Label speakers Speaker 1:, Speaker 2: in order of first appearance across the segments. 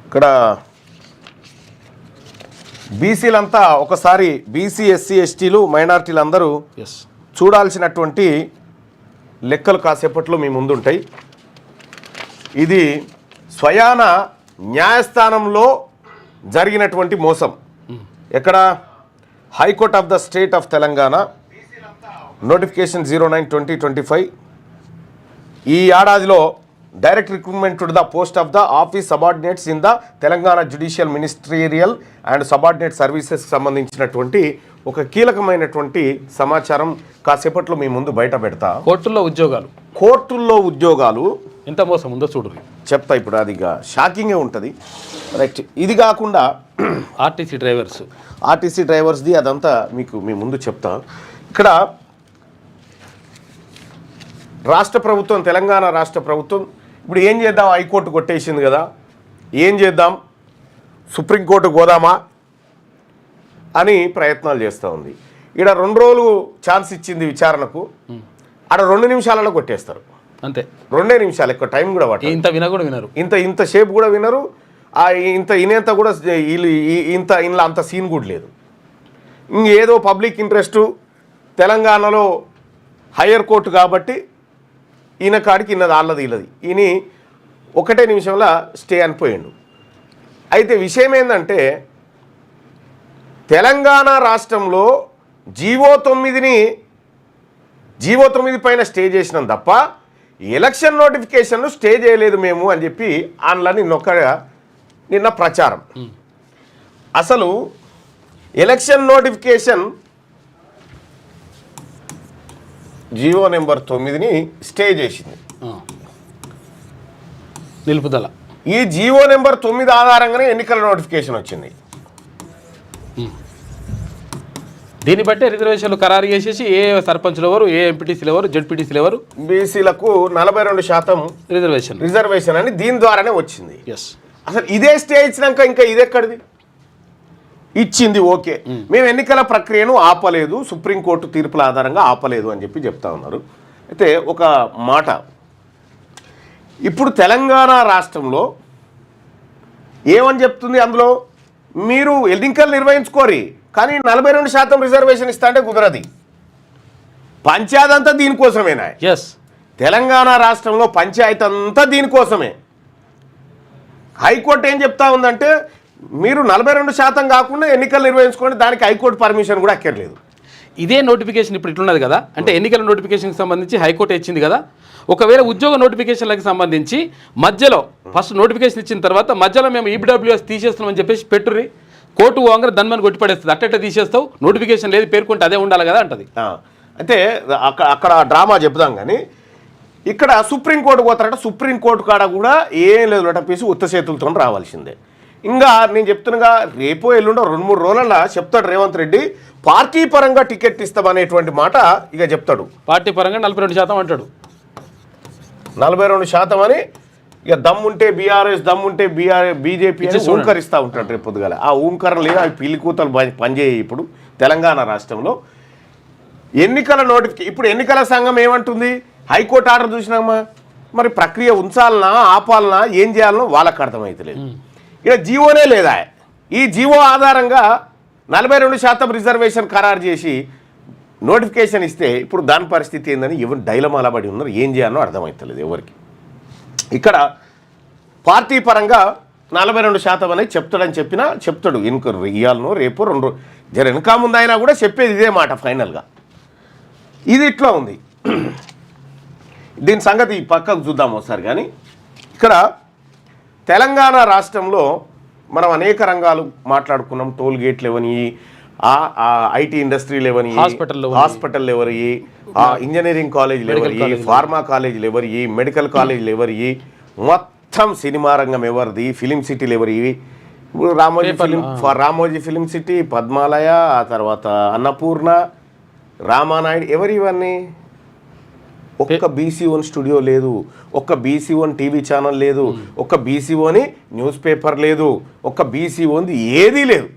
Speaker 1: ఇక్కడ బీసీలంతా ఒకసారి BC SC ఎస్టీలు మైనారిటీలు అందరూ చూడాల్సినటువంటి లెక్కలు కాసేపట్లో మీ ముందుంటాయి. ఇది స్వయాన న్యాయస్థానంలో జరిగినటువంటి మోసం. ఎక్కడ? High court of the state of Telangana notification 09/2025. ఈ ఏడాదిలో direct recruitment to the post of the office subordinates in the Telangana judicial ministerial and subordinate సర్వీసెస్కి సంబంధించినటువంటి ఒక కీలకమైనటువంటి సమాచారం కాసేపట్లో మీ ముందు బయట పెడతా. కోర్టుల్లో ఉద్యోగాలు
Speaker 2: ఎంత మోసం ఉందో చూడు
Speaker 1: చెప్తా. ఇప్పుడు అది షాకింగే ఉంటుంది. రైట్. ఇది కాకుండా ఆర్టీసీ డ్రైవర్స్ది అదంతా మీకు మీ ముందు చెప్తా. ఇక్కడ రాష్ట్ర ప్రభుత్వం, తెలంగాణ రాష్ట్ర ప్రభుత్వం ఇప్పుడు ఏం చేద్దాం? హైకోర్టు కొట్టేసింది కదా, ఏం చేద్దాం? సుప్రీంకోర్టు పోదామా అని ప్రయత్నాలు చేస్తూ ఉంది. ఇక్కడ 2 రోజులు ఛాన్స్ ఇచ్చింది విచారణకు, ఆడ 2 నిమిషాలలో కొట్టేస్తారు
Speaker 2: అంతే.
Speaker 1: 2 నిమిషాలు, ఎక్కువ టైం కూడా పట్టు.
Speaker 2: వినరు,
Speaker 1: ఇంత షేప్ కూడా వినరు. ఇనేంత కూడా ఇంట్లో అంత సీన్ కూడా లేదు. ఇంకేదో పబ్లిక్ ఇంట్రెస్టు, తెలంగాణలో హయ్యర్ కోర్టు కాబట్టి ఈయన కాడికి ఇన్నది ఆళ్ళది ఇల్లది, ఈయన 1 నిమిషంలో స్టే అనిపోయిండు. అయితే విషయం ఏంటంటే తెలంగాణ రాష్ట్రంలో జీవో 9 పైన స్టే చేసినాం తప్ప ఎలక్షన్ నోటిఫికేషన్ను స్టే చేయలేదు మేము అని చెప్పి ఆన్లైన్ నిన్న ప్రచారం. అసలు ఎలక్షన్ నోటిఫికేషన్ జీవో నెంబర్ 9ని స్టే చేసింది
Speaker 2: నిలుపుదల.
Speaker 1: ఈ జీవో నెంబర్ 9 ఆధారంగానే ఎన్నికల నోటిఫికేషన్ వచ్చింది.
Speaker 2: దీన్ని బట్టి రిజర్వేషన్లు ఖరారు చేసేసి ఏ సర్పంచ్లు ఎవరు, ఏ ఎంపీటీసీలు ఎవరు, జెడ్పీటీసీలు ఎవరు,
Speaker 1: బీసీలకు 42% రిజర్వేషన్ అని దీని ద్వారానే వచ్చింది. అసలు ఇదే స్టే ఇచ్చినాక ఇంకా ఇది ఎక్కడిది? ఇచ్చింది ఓకే, మేము ఎన్నికల ప్రక్రియను ఆపలేదు, సుప్రీంకోర్టు తీర్పుల ఆధారంగా ఆపలేదు అని చెప్పి చెప్తా ఉన్నారు. అయితే ఒక మాట, ఇప్పుడు తెలంగాణ రాష్ట్రంలో ఏమని చెప్తుంది? అందులో మీరు ఎన్నికలు నిర్వహించుకోరి, కానీ 42% రిజర్వేషన్ ఇస్తా అంటే కుదరది. పంచాయతీ అంతా దీనికోసమేనా? తెలంగాణ రాష్ట్రంలో పంచాయతీ అంతా దీనికోసమే. హైకోర్టు ఏం చెప్తా ఉందంటే మీరు 42% కాకుండా ఎన్నికలు నిర్వహించుకోండి, దానికి హైకోర్టు పర్మిషన్ కూడా అక్కర్లేదు.
Speaker 2: ఇదే నోటిఫికేషన్ ఇప్పుడు ఇట్లున్నది కదా, అంటే ఎన్నికల నోటిఫికేషన్కి సంబంధించి హైకోర్టు ఇచ్చింది కదా. ఒకవేళ ఉద్యోగ నోటిఫికేషన్లకు సంబంధించి మధ్యలో ఫస్ట్ నోటిఫికేషన్ ఇచ్చిన తర్వాత మధ్యలో మేము ఈబిడబ్ల్యూఎస్ తీసేస్తున్నామని చెప్పేసి పెట్టుర్రి, కోర్టు పోగానే ధన్మని కొట్టిపడేస్తుంది. అట్ట తీసేస్తావు, నోటిఫికేషన్ లేదు పేర్కొంటే అదే ఉండాలి కదా అంటది.
Speaker 1: అయితే అక్కడ డ్రామా చెప్దాం. కానీ ఇక్కడ సుప్రీంకోర్టు పోతారట, సుప్రీంకోర్టు కాడ కూడా ఏం లేదు, లొటపీసి ఉత్త చేతులతో రావాల్సిందే. ఇంకా నేను చెప్తున్నగా రేపో ఎల్లుండో 2-3 రోజులలో చెప్తాడు రేవంత్ రెడ్డి, పార్టీ పరంగా టికెట్ ఇస్తామనేటువంటి మాట ఇక చెప్తాడు.
Speaker 2: పార్టీ పరంగా 42% అంటాడు.
Speaker 1: 42% అని ఇక దమ్ముంటే బీఆర్ఎస్, దమ్ముంటే బీజేపీ అని ఊంకరిస్తూ ఉంటాడు రేపు పొద్దుగాల. ఆ ఊంకరం లేదు, అవి పిల్లి కూతలు పనిచేయి. ఇప్పుడు తెలంగాణ రాష్ట్రంలో ఎన్నికల ఇప్పుడు ఎన్నికల సంఘం ఏమంటుంది? హైకోర్టు ఆర్డర్ చూసినామా, మరి ప్రక్రియ ఉంచాలనా ఆపాలనా ఏం చేయాలనో వాళ్ళకి అర్థమవుతలేదు. ఇక్కడ జీవోనే లేదా. ఈ జీవో ఆధారంగా 42% రిజర్వేషన్ ఖరారు చేసి నోటిఫికేషన్ ఇస్తే ఇప్పుడు దాని పరిస్థితి ఏందని ఎవరు డైలమాల పడి ఉన్నారు, ఏం చేయాలనో అర్థమవుతలేదు ఎవరికి. ఇక్కడ పార్టీ పరంగా 42% అనేది చెప్తాడని చెప్తాడు. ఇయ్యాలనో రేపు 2 వెనక ముందు అయినా కూడా చెప్పేది ఇదే మాట ఫైనల్గా. ఇది ఇట్లా ఉంది. దీని సంగతి పక్కకు చూద్దాం ఒకసారి. కానీ ఇక్కడ తెలంగాణ రాష్ట్రంలో మనం అనేక రంగాలు మాట్లాడుకున్నాం. టోల్ గేట్లు ఎవరి, ఐటీ ఇండస్ట్రీలు ఎవరి, హాస్పిటల్ ఎవరి, ఇంజనీరింగ్ కాలేజీలు ఎవరి, ఫార్మా కాలేజీలు ఎవరి, మెడికల్ కాలేజీలు ఎవరి, మొత్తం సినిమా రంగం ఎవరిది, ఫిలిం సిటీలు ఎవరి. రామోజీ ఫిలిం సిటీ, పద్మాలయ, ఆ తర్వాత అన్నపూర్ణ, రామానాయుడు ఎవరి. ఇవన్నీ ఒక్క బీసీ1 స్టూడియో లేదు, ఒక్క బీసీ1 టీవీ ఛానల్ లేదు, ఒక్క బీసీ1 న్యూస్ పేపర్ లేదు, ఒక్క బీసీ1 ఏదీ లేదు.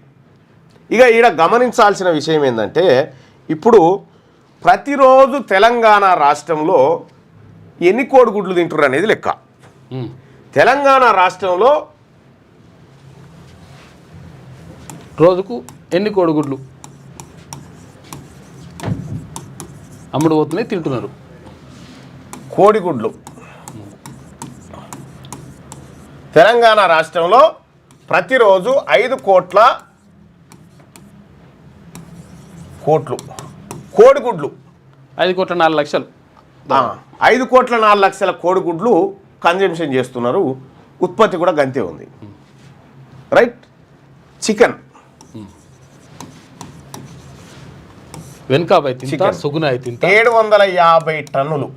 Speaker 1: ఇక ఈడ గమనించాల్సిన విషయం ఏంటంటే ఇప్పుడు ప్రతిరోజు తెలంగాణ రాష్ట్రంలో ఎన్ని కోడిగుడ్లు తింటున్నారు అనేది లెక్క. తెలంగాణ రాష్ట్రంలో
Speaker 2: రోజుకు ఎన్ని కోడిగుడ్లు అమ్ముడు పోతున్నాయి, తింటున్నారు?
Speaker 1: కోడిగుడ్లు తెలంగాణ రాష్ట్రంలో ప్రతిరోజు 5 కోట్లు కోడిగుడ్లు
Speaker 2: 5,04,00,000
Speaker 1: 5 కోట్ల 4 లక్షల కోడిగుడ్లు కన్జంప్షన్ చేస్తున్నారు. ఉత్పత్తి కూడా గంతే ఉంది. రైట్. చికెన్
Speaker 2: వెనకాబాయ్ తింటా, సుగునాయ్ తింటా.
Speaker 1: 750 టన్నులు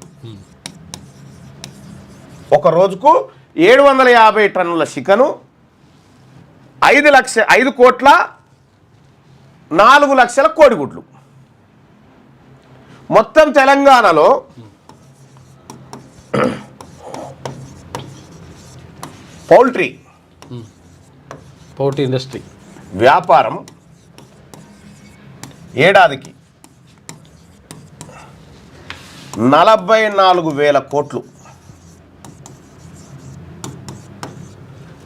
Speaker 1: ఒక రోజుకు 750 టన్నుల చికెను, 5 కోట్ల 4 లక్షల కోడిగుడ్లు. మొత్తం తెలంగాణలో పౌల్ట్రీ
Speaker 2: ఇండస్ట్రీ
Speaker 1: వ్యాపారం ఏడాదికి 44,000 కోట్లు.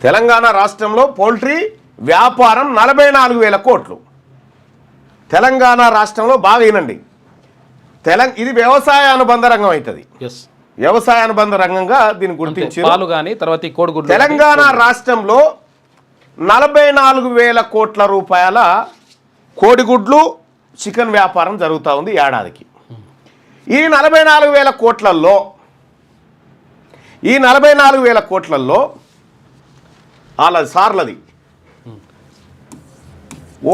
Speaker 1: తెలంగాణ రాష్ట్రంలో పౌల్ట్రీ వ్యాపారం 44,000 కోట్లు. తెలంగాణ రాష్ట్రంలో బాగా వినండి, ఇది వ్యవసాయ అనుబంధ రంగం అవుతుంది. వ్యవసాయ అనుబంధ రంగంగా దీన్ని గుర్తించారు. తెలంగాణ రాష్ట్రంలో 44,000 కోట్ల రూపాయల కోడిగుడ్లు చికెన్ వ్యాపారం జరుగుతూ ఉంది ఏడాదికి. ఈ 44,000 కోట్లల్లో వాళ్ళ సార్లది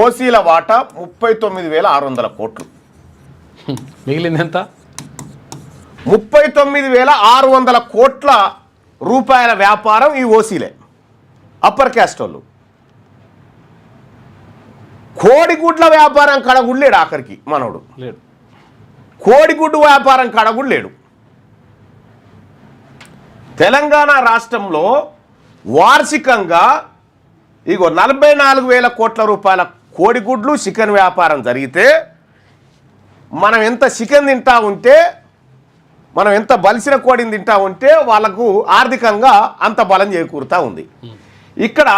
Speaker 1: ఓసీల వాటా 39,600 కోట్లు.
Speaker 2: మిగిలింది ఎంత?
Speaker 1: 39,600 కోట్ల రూపాయల వ్యాపారం ఈ ఓసీలే, అప్పర్ క్యాస్ట్ వాళ్ళు. కోడిగుడ్ల వ్యాపారం కడగుడ్లేడు ఆఖరికి మనోడు
Speaker 2: లేడు.
Speaker 1: కోడిగుడ్డు వ్యాపారం కడగుడ్లేడు. తెలంగాణ రాష్ట్రంలో వార్షికంగా 44,000 కోట్ల రూపాయల కోడిగుడ్లు చికెన్ వ్యాపారం జరిగితే మనం ఎంత చికెన్ తింటా ఉంటే, మనం ఎంత బలిసిన కోడిని తింటా ఉంటే వాళ్ళకు ఆర్థికంగా అంత బలం చేకూరుతూ ఉంది. ఇక్కడ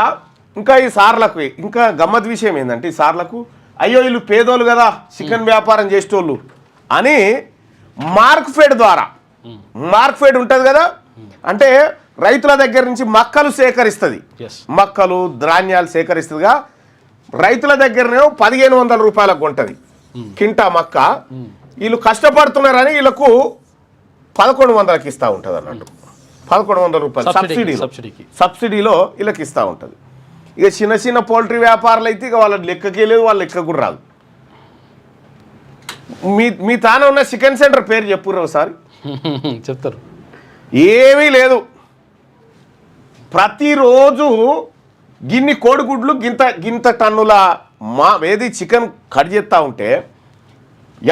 Speaker 1: ఇంకా ఈ సార్లకు ఇంకా గమ్మత్ విషయం ఏంటంటే, ఈ సార్లకు అయ్యో వీళ్ళు పేదోళ్ళు కదా చికెన్ వ్యాపారం చేసేటోళ్ళు అని మార్క్ఫెడ్ ద్వారా, మార్క్ఫెడ్ ఉంటుంది కదా, అంటే రైతుల దగ్గర నుంచి మక్కలు సేకరిస్తుంది, మక్కలు ధాన్యాలు సేకరిస్తుందిగా. రైతుల దగ్గరనేమో 1,500 రూపాయలకు కొంటది కింటా మక్క. వీళ్ళు కష్టపడుతున్నారని వీళ్ళకు 1,100కి ఇస్తూ ఉంటుంది అన్నట్టు. 1,100 రూపాయలు సబ్సిడీలో వీళ్ళకి ఇస్తూ ఉంటుంది. ఇక చిన్న చిన్న పౌల్ట్రీ వ్యాపారాలు అయితే ఇక వాళ్ళ లెక్కకే లేదు, వాళ్ళ లెక్క కూడా రాదు. మీ తాన ఉన్న చికెన్ సెంటర్ పేరు చెప్పుర్రు ఒకసారి.
Speaker 2: చెప్తారు.
Speaker 1: ఏమీ లేదు, ప్రతిరోజు గిన్ని కోడిగుడ్లు గింత టన్నుల ఏది చికెన్ కట్ చేస్తూ ఉంటే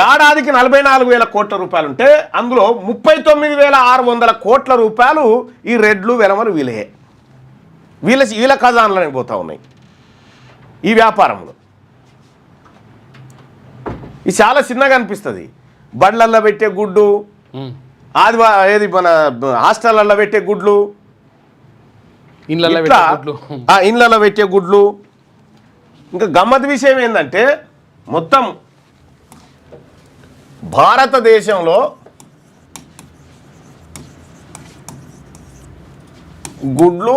Speaker 1: ఏడాదికి 44,000 కోట్ల రూపాయలు ఉంటే అందులో 39,600 కోట్ల రూపాయలు ఈ రెడ్లు వెనమలు వీళ్ళ ఖజానాలని పోతూ ఉన్నాయి ఈ వ్యాపారంలో. ఇది చాలా చిన్నగా అనిపిస్తుంది. బండ్లల్లో పెట్టే గుడ్డు, ఏది మన హాస్టళ్ళల్లో పెట్టే గుడ్లు, ఇండ్లలో పెట్టే గుడ్లు. ఇంకా గమ్మత్ విషయం ఏంటంటే, మొత్తం భారతదేశంలో గుడ్లు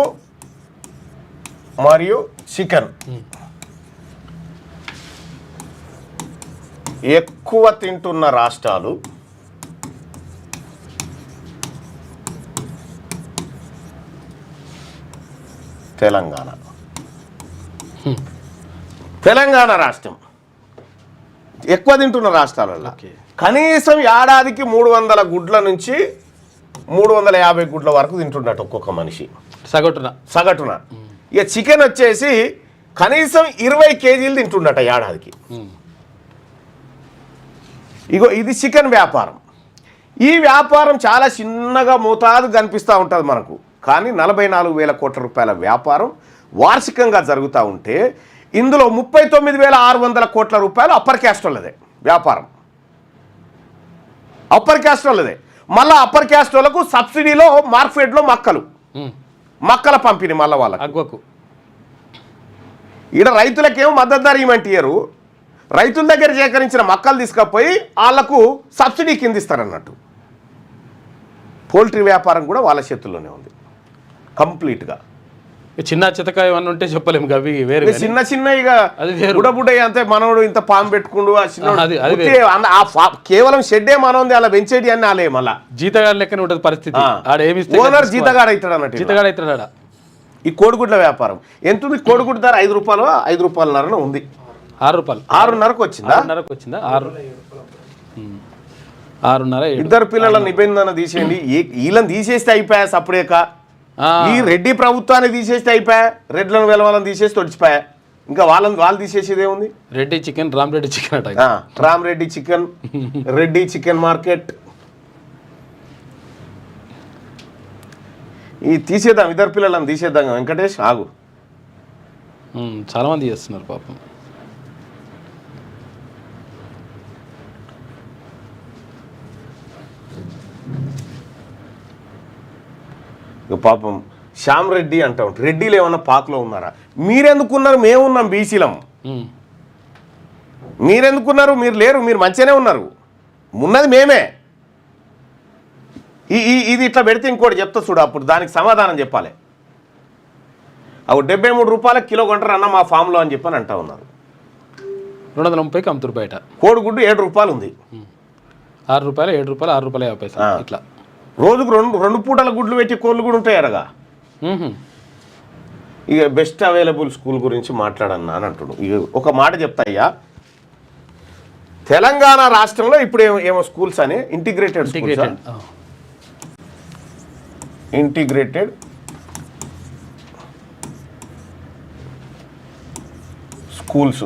Speaker 1: మరియు చికెన్ ఎక్కువ తింటున్న రాష్ట్రాలు తెలంగాణ రాష్ట్రం ఎక్కువ తింటున్న రాష్ట్రాలలో కనీసం ఏడాదికి 300 గుడ్ల నుంచి 350 గుడ్ల వరకు తింటున్నట్టు ఒక్కొక్క మనిషి సగటున. ఇక చికెన్ వచ్చేసి కనీసం 20 కేజీలు తింటున్నట్ట ఏడాదికి. ఇగో ఇది చికెన్ వ్యాపారం. ఈ వ్యాపారం చాలా చిన్నగా మోతాదు కనిపిస్తూ ఉంటుంది మనకు, కానీ 44,000 కోట్ల రూపాయల వ్యాపారం వార్షికంగా జరుగుతూ ఉంటే ఇందులో 39,600 కోట్ల రూపాయలు అప్పర్ క్యాస్ట్ వాళ్ళదే వ్యాపారం. అప్పర్ క్యాస్ట్ వాళ్ళదే. మళ్ళీ అప్పర్ క్యాస్ట్ వాళ్ళకు సబ్సిడీలో మార్కెట్లో మక్కల పంపిణీ మళ్ళీ వాళ్ళకు. ఈడ రైతులకేమో మద్దతు ధర ఇవ్వమంటే ఇయ్యరు, రైతుల దగ్గర సేకరించిన మొక్కలు తీసుకపోయి వాళ్లకు సబ్సిడీ కింద ఇస్తారన్నట్టు. పోల్ట్రీ వ్యాపారం కూడా వాళ్ళ చేతుల్లోనే ఉంది కంప్లీట్గా.
Speaker 2: చిన్న చితక ఏమన్నా ఉంటే చెప్పలేము అవి వేరే
Speaker 1: చిన్న చిన్న ఇక
Speaker 2: అది వేరు.
Speaker 1: బుడబుడ అంతే, మనోడు ఇంత పాము పెట్టుకుండు
Speaker 2: అది
Speaker 1: కేవలం షెడ్డే మనోంది, అలా పెంచేటి అని అలే మళ్ళా
Speaker 2: జీతగాడు లెక్కనే ఉంటుంది పరిస్థితి. ఆడ ఏమి
Speaker 1: ఓనర్ జీతగాడు అవుతాడు అన్నట్టు.
Speaker 2: జీతగాడు అవుతాడు ఆడ.
Speaker 1: ఈ కోడిగుడ్ల వ్యాపారం ఎంత ఉంది? కోడిగుడ్డు ధర 5 రూపాయలు 5 రూపాయలన్నర ఉంది.
Speaker 2: 6 రూపాయలు
Speaker 1: 6:30కు వచ్చిందా?
Speaker 2: 6:30కు వచ్చిందా? 6:30.
Speaker 1: ఇద్దరు పిల్లల నిబంధన తీసేయండి, వీళ్ళని తీసేస్తే అయిపోయా సపరేక. ఈ రెడ్డి ప్రభుత్వాన్ని తీసేస్తే అయిపోయా, రెడ్లను వెలవాలని తీసేసి తొడిచిపోయా. ఇంకా వాళ్ళు తీసేసేది ఏముంది?
Speaker 2: రెడ్డి చికెన్, రామరెడ్డి చికెన్ అట.
Speaker 1: Rama Reddy chicken, Reddy chicken market. ఈ తీసేద్దాం, ఇద్దరు పిల్లలను తీసేద్దాం. వెంకటేష్ ఆగు,
Speaker 2: చాలా మంది చేస్తున్నారు పాపం.
Speaker 1: పాపం శ్యామ్ రెడ్డి అంటాం. రెడ్డిలు ఏమన్నా పాకలో ఉన్నారా? మీరెందుకున్నారు? మేమున్నాం బీసీలం. మీరెందుకున్నారు? మీరు లేరు, మీరు మంచిగానే ఉన్నారు. ఉన్నది మేమే. ఇది ఇట్లా పెడితే ఇంకోటి చెప్తా చూడు, అప్పుడు దానికి సమాధానం చెప్పాలి. అవి 73 రూపాయల కిలో కొంటారు అన్న మా ఫామ్లో అని చెప్పని అంటా ఉన్నారు.
Speaker 2: 230కి అమ్ముతారు బయట.
Speaker 1: కోడిగుడ్డు 7 రూపాయలు ఉంది.
Speaker 2: 6 రూపాయలు, 7 రూపాయలు, 6 రూపాయలు 50 పైసలు ఇట్లా.
Speaker 1: రోజుకు రెండు పూటల గుడ్లు పెట్టి కోళ్ళు కూడా ఉంటాయి అడగా. ఇక బెస్ట్ అవైలబుల్ స్కూల్ గురించి మాట్లాడన్నా అని అంటున్నాడు. ఇక ఒక మాట చెప్తాయ్యా, తెలంగాణ రాష్ట్రంలో ఇప్పుడు ఏమో స్కూల్స్ అని ఇంటిగ్రేటెడ్ స్కూల్స్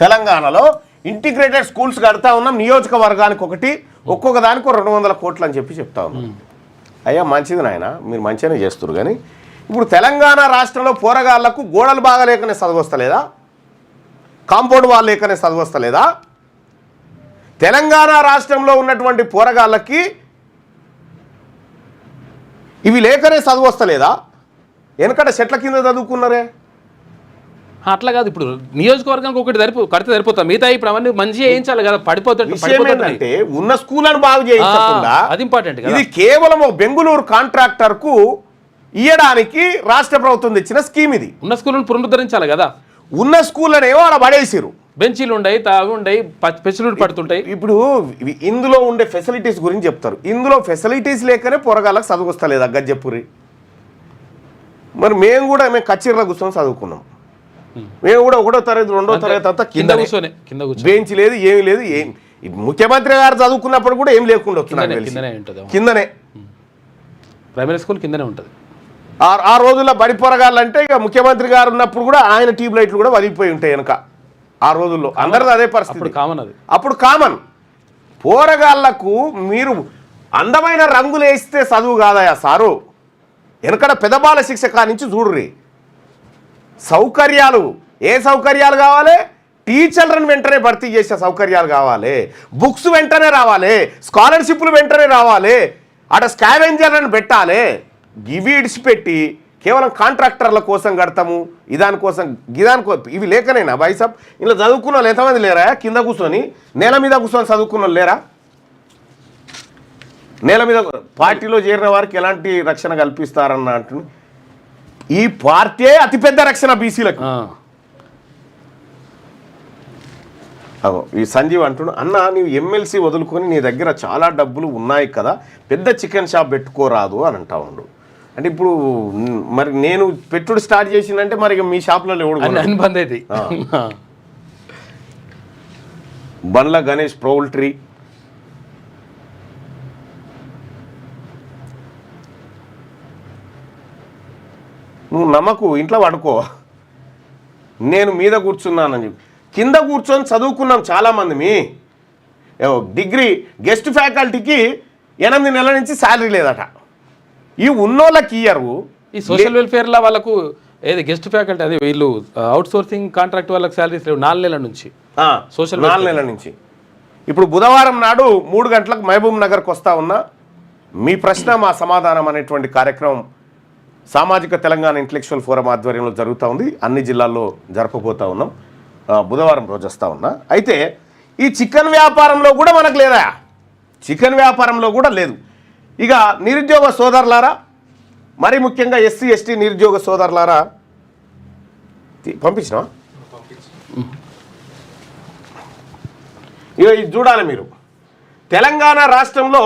Speaker 1: తెలంగాణలో ఇంటిగ్రేటెడ్ స్కూల్స్ కడతా ఉన్నాం. నియోజకవర్గానికి ఒకటి, ఒక్కొక్క దానికి 200 కోట్లు అని చెప్పి చెప్తా ఉన్నాం. అయ్యా మంచిది నాయన, మీరు మంచిగానే చేస్తారు. కానీ ఇప్పుడు తెలంగాణ రాష్ట్రంలో పోరగాళ్లకు గోడలు బాగా లేకనే చదువస్తలేదా? కాంపౌండ్ వాల్ లేకనే చదువస్తలేదా? తెలంగాణ రాష్ట్రంలో ఉన్నటువంటి పోరగాళ్ళకి ఇవి లేకనే చదువస్తలేదా? వెనకట చెట్ల కింద చదువుకున్నారే.
Speaker 2: అట్లా కాదు, ఇప్పుడు నియోజకవర్గానికి ఒకటి కడితే సరిపోతాం. మిగతా ఇప్పుడు అవన్నీ మంచిగా వేయించాలి కదా.
Speaker 1: పడిపోతుంటే ఉన్న స్కూళ్ళను బాగు చేయించకుండా
Speaker 2: అది ఇంపార్టెంట్.
Speaker 1: ఇది కేవలం బెంగుళూరు కాంట్రాక్టర్ కు ఇయ్యడానికి రాష్ట్ర ప్రభుత్వం తెచ్చిన స్కీమ్. ఇది
Speaker 2: ఉన్న స్కూళ్ళను పునరుద్ధరించాలి కదా.
Speaker 1: ఉన్న స్కూళ్ళనేమో అలా పడేసిరు.
Speaker 2: బెంచీలు ఉండయి, తావి ఉండయి, ఫెసిలిటీ పడుతుంటాయి.
Speaker 1: ఇప్పుడు ఇందులో ఉండే ఫెసిలిటీస్ గురించి చెప్తారు. ఇందులో ఫెసిలిటీస్ లేకనే పొరగాళ్ళకి చదువుకొస్తలేదు. అగ్గ చెప్పురి. మరి మేము కచ్చిర్ల కూర్చొని చదువుకున్నాం. మేము కూడా 1వ తరగతి 2వ తరగతి అంతా కింద బెంచ్ లేదు, ఏమి లేదు. ముఖ్యమంత్రి గారు చదువుకున్నప్పుడు కూడా ఏం లేకుండా వస్తున్నాయి. కిందనే
Speaker 2: ప్రైమరీ స్కూల్ కిందనే ఉంటుంది.
Speaker 1: ఆ రోజుల్లో బడి పొరగాళ్ళంటే ఇక ముఖ్యమంత్రి గారు ఉన్నప్పుడు కూడా ఆయన ట్యూబ్ లైట్లు కూడా వదిలిపోయి ఉంటాయి వెనక. ఆ రోజుల్లో అందరిది అదే పరిస్థితి.
Speaker 2: కామన్ అది.
Speaker 1: అప్పుడు కామన్. పోరగాళ్లకు మీరు అందమైన రంగులు వేస్తే చదువు కాదయా సారు. వెనకడ పెదబాల శిక్ష కానించి చూడుర్రి. సౌకర్యాలు, ఏ సౌకర్యాలు కావాలి? టీచర్లను వెంటనే భర్తీ చేసే సౌకర్యాలు కావాలి. బుక్స్ వెంటనే రావాలి, స్కాలర్షిప్లు వెంటనే రావాలి, అక్కడ స్కావెంజర్లను పెట్టాలి. ఇవి ఇడిచిపెట్టి కేవలం కాంట్రాక్టర్ల కోసం కడతాము, ఇదానికోసం ఇవి లేకనేనా బైసాబ్? ఇలా చదువుకున్న వాళ్ళు ఎంతమంది లేరా? కింద కూర్చొని నేల మీద కూర్చొని చదువుకున్న వాళ్ళు లేరా? నేల మీద పార్టీలో చేరిన వారికి ఎలాంటి రక్షణ కల్పిస్తారన్న అంటున్నా. ఈ పార్టీ అతిపెద్ద రక్షణ బీసీలకు. ఈ సంజీవ్ అంటున్నా, అన్న నీవు ఎమ్మెల్సీ వదులుకొని నీ దగ్గర చాలా డబ్బులు ఉన్నాయి కదా, పెద్ద చికెన్ షాప్ పెట్టుకోరాదు అని అంటా ఉండు. అంటే ఇప్పుడు మరి నేను పెట్టుడు స్టార్ట్ చేసిందంటే మరి మీ షాప్లో
Speaker 2: బంద్ అయితే
Speaker 1: బండ్ల గణేష్ పౌల్ట్రీ, నువ్వు నమ్మకు, ఇంట్లో పడుకో. నేను మీద కూర్చున్నానని చెప్పి కింద కూర్చొని చదువుకున్నాం చాలామంది. మీ డిగ్రీ గెస్ట్ ఫ్యాకల్టీకి 8 నెలల నుంచి శాలరీ లేదట. ఈ ఉన్నోళ్ళకి ఇయ్యరు.
Speaker 2: ఈ సోషల్ వెల్ఫేర్లో వాళ్ళకు ఏది గెస్ట్ ఫ్యాకల్టీ అది వీళ్ళు అవుట్ సోర్సింగ్ కాంట్రాక్ట్ వాళ్ళకి శాలరీస్ లేవు 4 నెలల నుంచి. సోషల్
Speaker 1: 4 నెలల నుంచి. ఇప్పుడు బుధవారం నాడు 3 గంటలకు మహబూబ్ నగర్కి వస్తా ఉన్నా. మీ ప్రశ్న మా సమాధానం అనేటువంటి కార్యక్రమం సామాజిక తెలంగాణ ఇంటలెక్చువల్ ఫోరం ఆధ్వర్యంలో జరుగుతూ ఉంది. అన్ని జిల్లాల్లో జరపబోతూ ఉన్నాం. బుధవారం రోజు వస్తూ ఉన్నా. అయితే ఈ చికెన్ వ్యాపారంలో కూడా మనకు లేదా? చికెన్ వ్యాపారంలో కూడా లేదు. ఇక నిరుద్యోగ సోదరులారా, మరి ముఖ్యంగా ఎస్సీ ఎస్టీ నిరుద్యోగ సోదరులారా, పంపించినా ఇక ఇది చూడాలి మీరు. తెలంగాణ రాష్ట్రంలో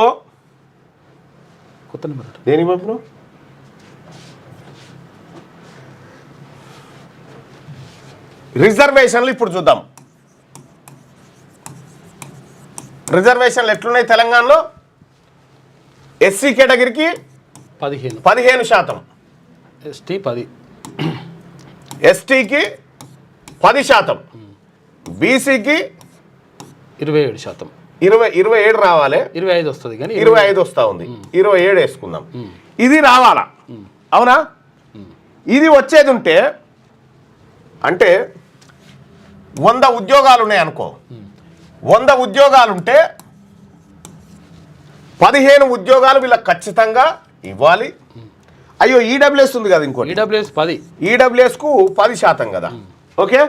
Speaker 2: కొత్త నెంబర్
Speaker 1: దేనికి పంపిన రిజర్వేషన్లు ఇప్పుడు చూద్దాం. రిజర్వేషన్లు ఎట్లున్నాయి తెలంగాణలో? ఎస్సీ కేటగిరీకి 15%,
Speaker 2: ఎస్టీ 10,
Speaker 1: ఎస్టీకి 10%, బీసీకి
Speaker 2: 27%,
Speaker 1: 27 రావాలి,
Speaker 2: 25 వస్తుంది కానీ
Speaker 1: 25 వస్తూ ఉంది, 27 వేసుకుందాం. ఇది రావాలా? అవునా? ఇది వచ్చేది ఉంటే అంటే 100 ఉద్యోగాలు ఉన్నాయి అనుకో. 100 ఉద్యోగాలుంటే 15 ఉద్యోగాలు వీళ్ళకి ఖచ్చితంగా ఇవ్వాలి. అయ్యో ఈడబ్ల్యూఎస్ ఉంది కదా, ఇంకోటి
Speaker 2: ఈడబ్ల్యూఎస్ 10,
Speaker 1: ఈడబ్ల్యూఎస్కు 10% కదా. ఓకే,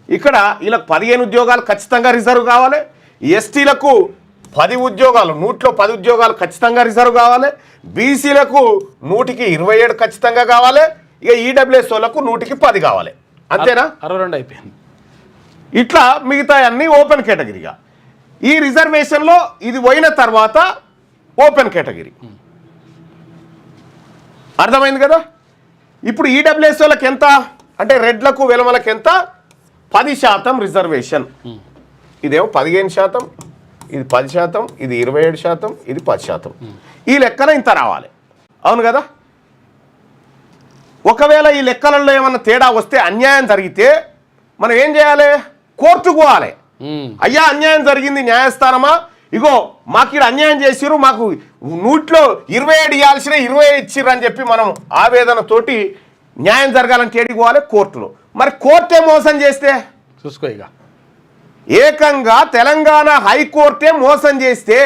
Speaker 1: ఇక్కడ వీళ్ళకి 15 ఉద్యోగాలు ఖచ్చితంగా రిజర్వ్ కావాలి. ఎస్టీలకు 10 ఉద్యోగాలు, 100లో 10 ఉద్యోగాలు ఖచ్చితంగా రిజర్వ్ కావాలి. బీసీలకు 100కి 27 ఖచ్చితంగా కావాలి. ఇక ఈడబ్ల్యూఎస్ వాళ్ళకు 100కి 10 కావాలి. అంతేనా?
Speaker 2: 62 అయిపోయింది.
Speaker 1: ఇట్లా మిగతా అన్ని ఓపెన్ కేటగిరీగా. ఈ రిజర్వేషన్లో ఇది పోయిన తర్వాత ఓపెన్ కేటగిరీ. అర్థమైంది కదా? ఇప్పుడు ఈడబ్ల్యూఎస్ వాళ్ళకి ఎంత అంటే రెడ్లకు వెలమలకు ఎంత? 10% రిజర్వేషన్. ఇదేమో 15%, ఇది 10%, ఇది 27%, ఇది 10%. ఈ లెక్కన ఇంత రావాలి. అవును కదా? ఒకవేళ ఈ లెక్కలలో ఏమన్నా తేడా వస్తే, అన్యాయం జరిగితే మనం ఏం చేయాలి? కోర్టుకు పోవాలి. అయ్యా అన్యాయం జరిగింది, న్యాయస్థానమా, ఇగో మాకు ఇక్కడ అన్యాయం చేసిరు, మాకు 100లో 27 ఇవ్వాల్సిన 20 ఇచ్చిర్రు అని చెప్పి మనం ఆవేదనతోటి న్యాయం జరగాలని ఏడికి పోవాలి? కోర్టులో. మరి కోర్టే మోసం చేస్తే
Speaker 2: చూసుకో. ఇక
Speaker 1: ఏకంగా తెలంగాణ హైకోర్టే మోసం చేస్తే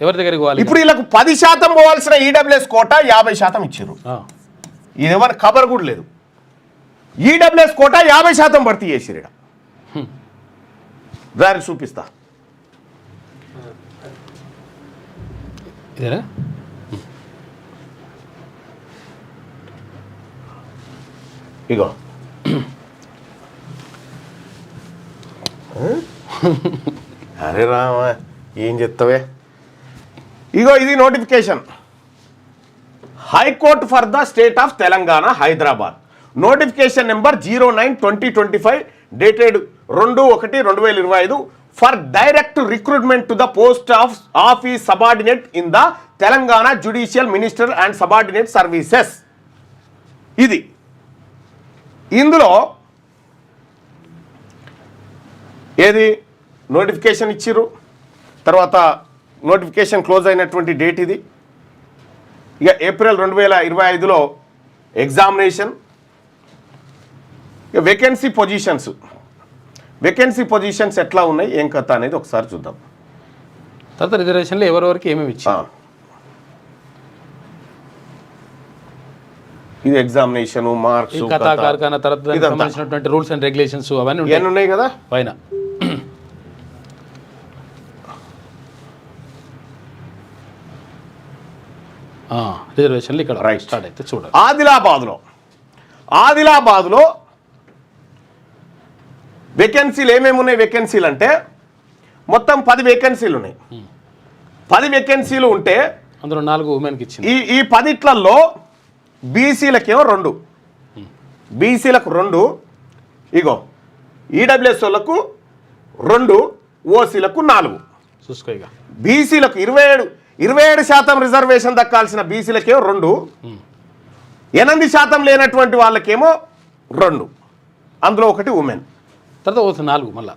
Speaker 2: ఎవరి దగ్గరికి పోవాలి?
Speaker 1: ఇప్పుడు వీళ్ళకు 10% పోవాల్సిన ఈడబ్ల్యూఎస్ కోట 50% ఇచ్చిర్రు. ఇది ఎవరి ఖబర్ కూడా లేదు. ఈడబ్ల్యూఎస్ కోట 50% భర్తీ చేసిరు. దాన్ని చూపిస్తా.
Speaker 2: ఇదేనా?
Speaker 1: ఇగో అరే రామ, ఏం చెప్తావే? ఇగో ఇది notification. High court for the state of Telangana Hyderabad. Notification number 09/2025 dated 2/1/2025 for direct recruitment to the post of office subordinate in the Telangana judicial minister and subordinate services. ఇది ఇందులో ఏది నోటిఫికేషన్ ఇచ్చిర్రు, తర్వాత నోటిఫికేషన్ క్లోజ్ అయినటువంటి డేట్ ఇది. ఇక ఏప్రిల్ 2025లో ఎగ్జామినేషన్. ఇక vacancy positions ఎట్లా ఉన్నాయి, ఏం కథ అనేది ఒకసారి చూద్దాం.
Speaker 2: తర్వాత రిజర్వేషన్లో ఎవరెవరికి ఏమేమి ఇచ్చారు.
Speaker 1: ఇది ఎగ్జామినేషన్, మార్క్స్,
Speaker 2: కార్ఖానా, తర్వాత సంబంధించినటువంటి రూల్స్ అండ్ రెగ్యులేషన్స్ అవన్నీ
Speaker 1: ఉన్నాయి కదా
Speaker 2: పైన. రిజర్వేషన్లు ఇక్కడ
Speaker 1: రైట్
Speaker 2: స్టార్ట్ అయితే చూడాలి.
Speaker 1: ఆదిలాబాద్లో వేకెన్సీలు ఏమేమి ఉన్నాయి? వేకెన్సీలు అంటే మొత్తం 10 వేకెన్సీలు ఉన్నాయి. 10 వేకెన్సీలు ఉంటే
Speaker 2: అందులో 4 ఉమెన్కి ఇచ్చింది.
Speaker 1: ఈ 10లలో బీసీలకేమో 2, బీసీలకు 2, ఇగో ఈడబ్ల్యూఎస్ వాళ్ళకు 2, ఓసీలకు 4.
Speaker 2: చూసుకో. ఇక
Speaker 1: బీసీలకు 27% రిజర్వేషన్ దక్కాల్సిన బీసీలకేమో 2, 8% లేనటువంటి వాళ్ళకేమో 2, అందులో 1 ఉమెన్.
Speaker 2: తర్వాత ఓసీ 4 మళ్ళీ,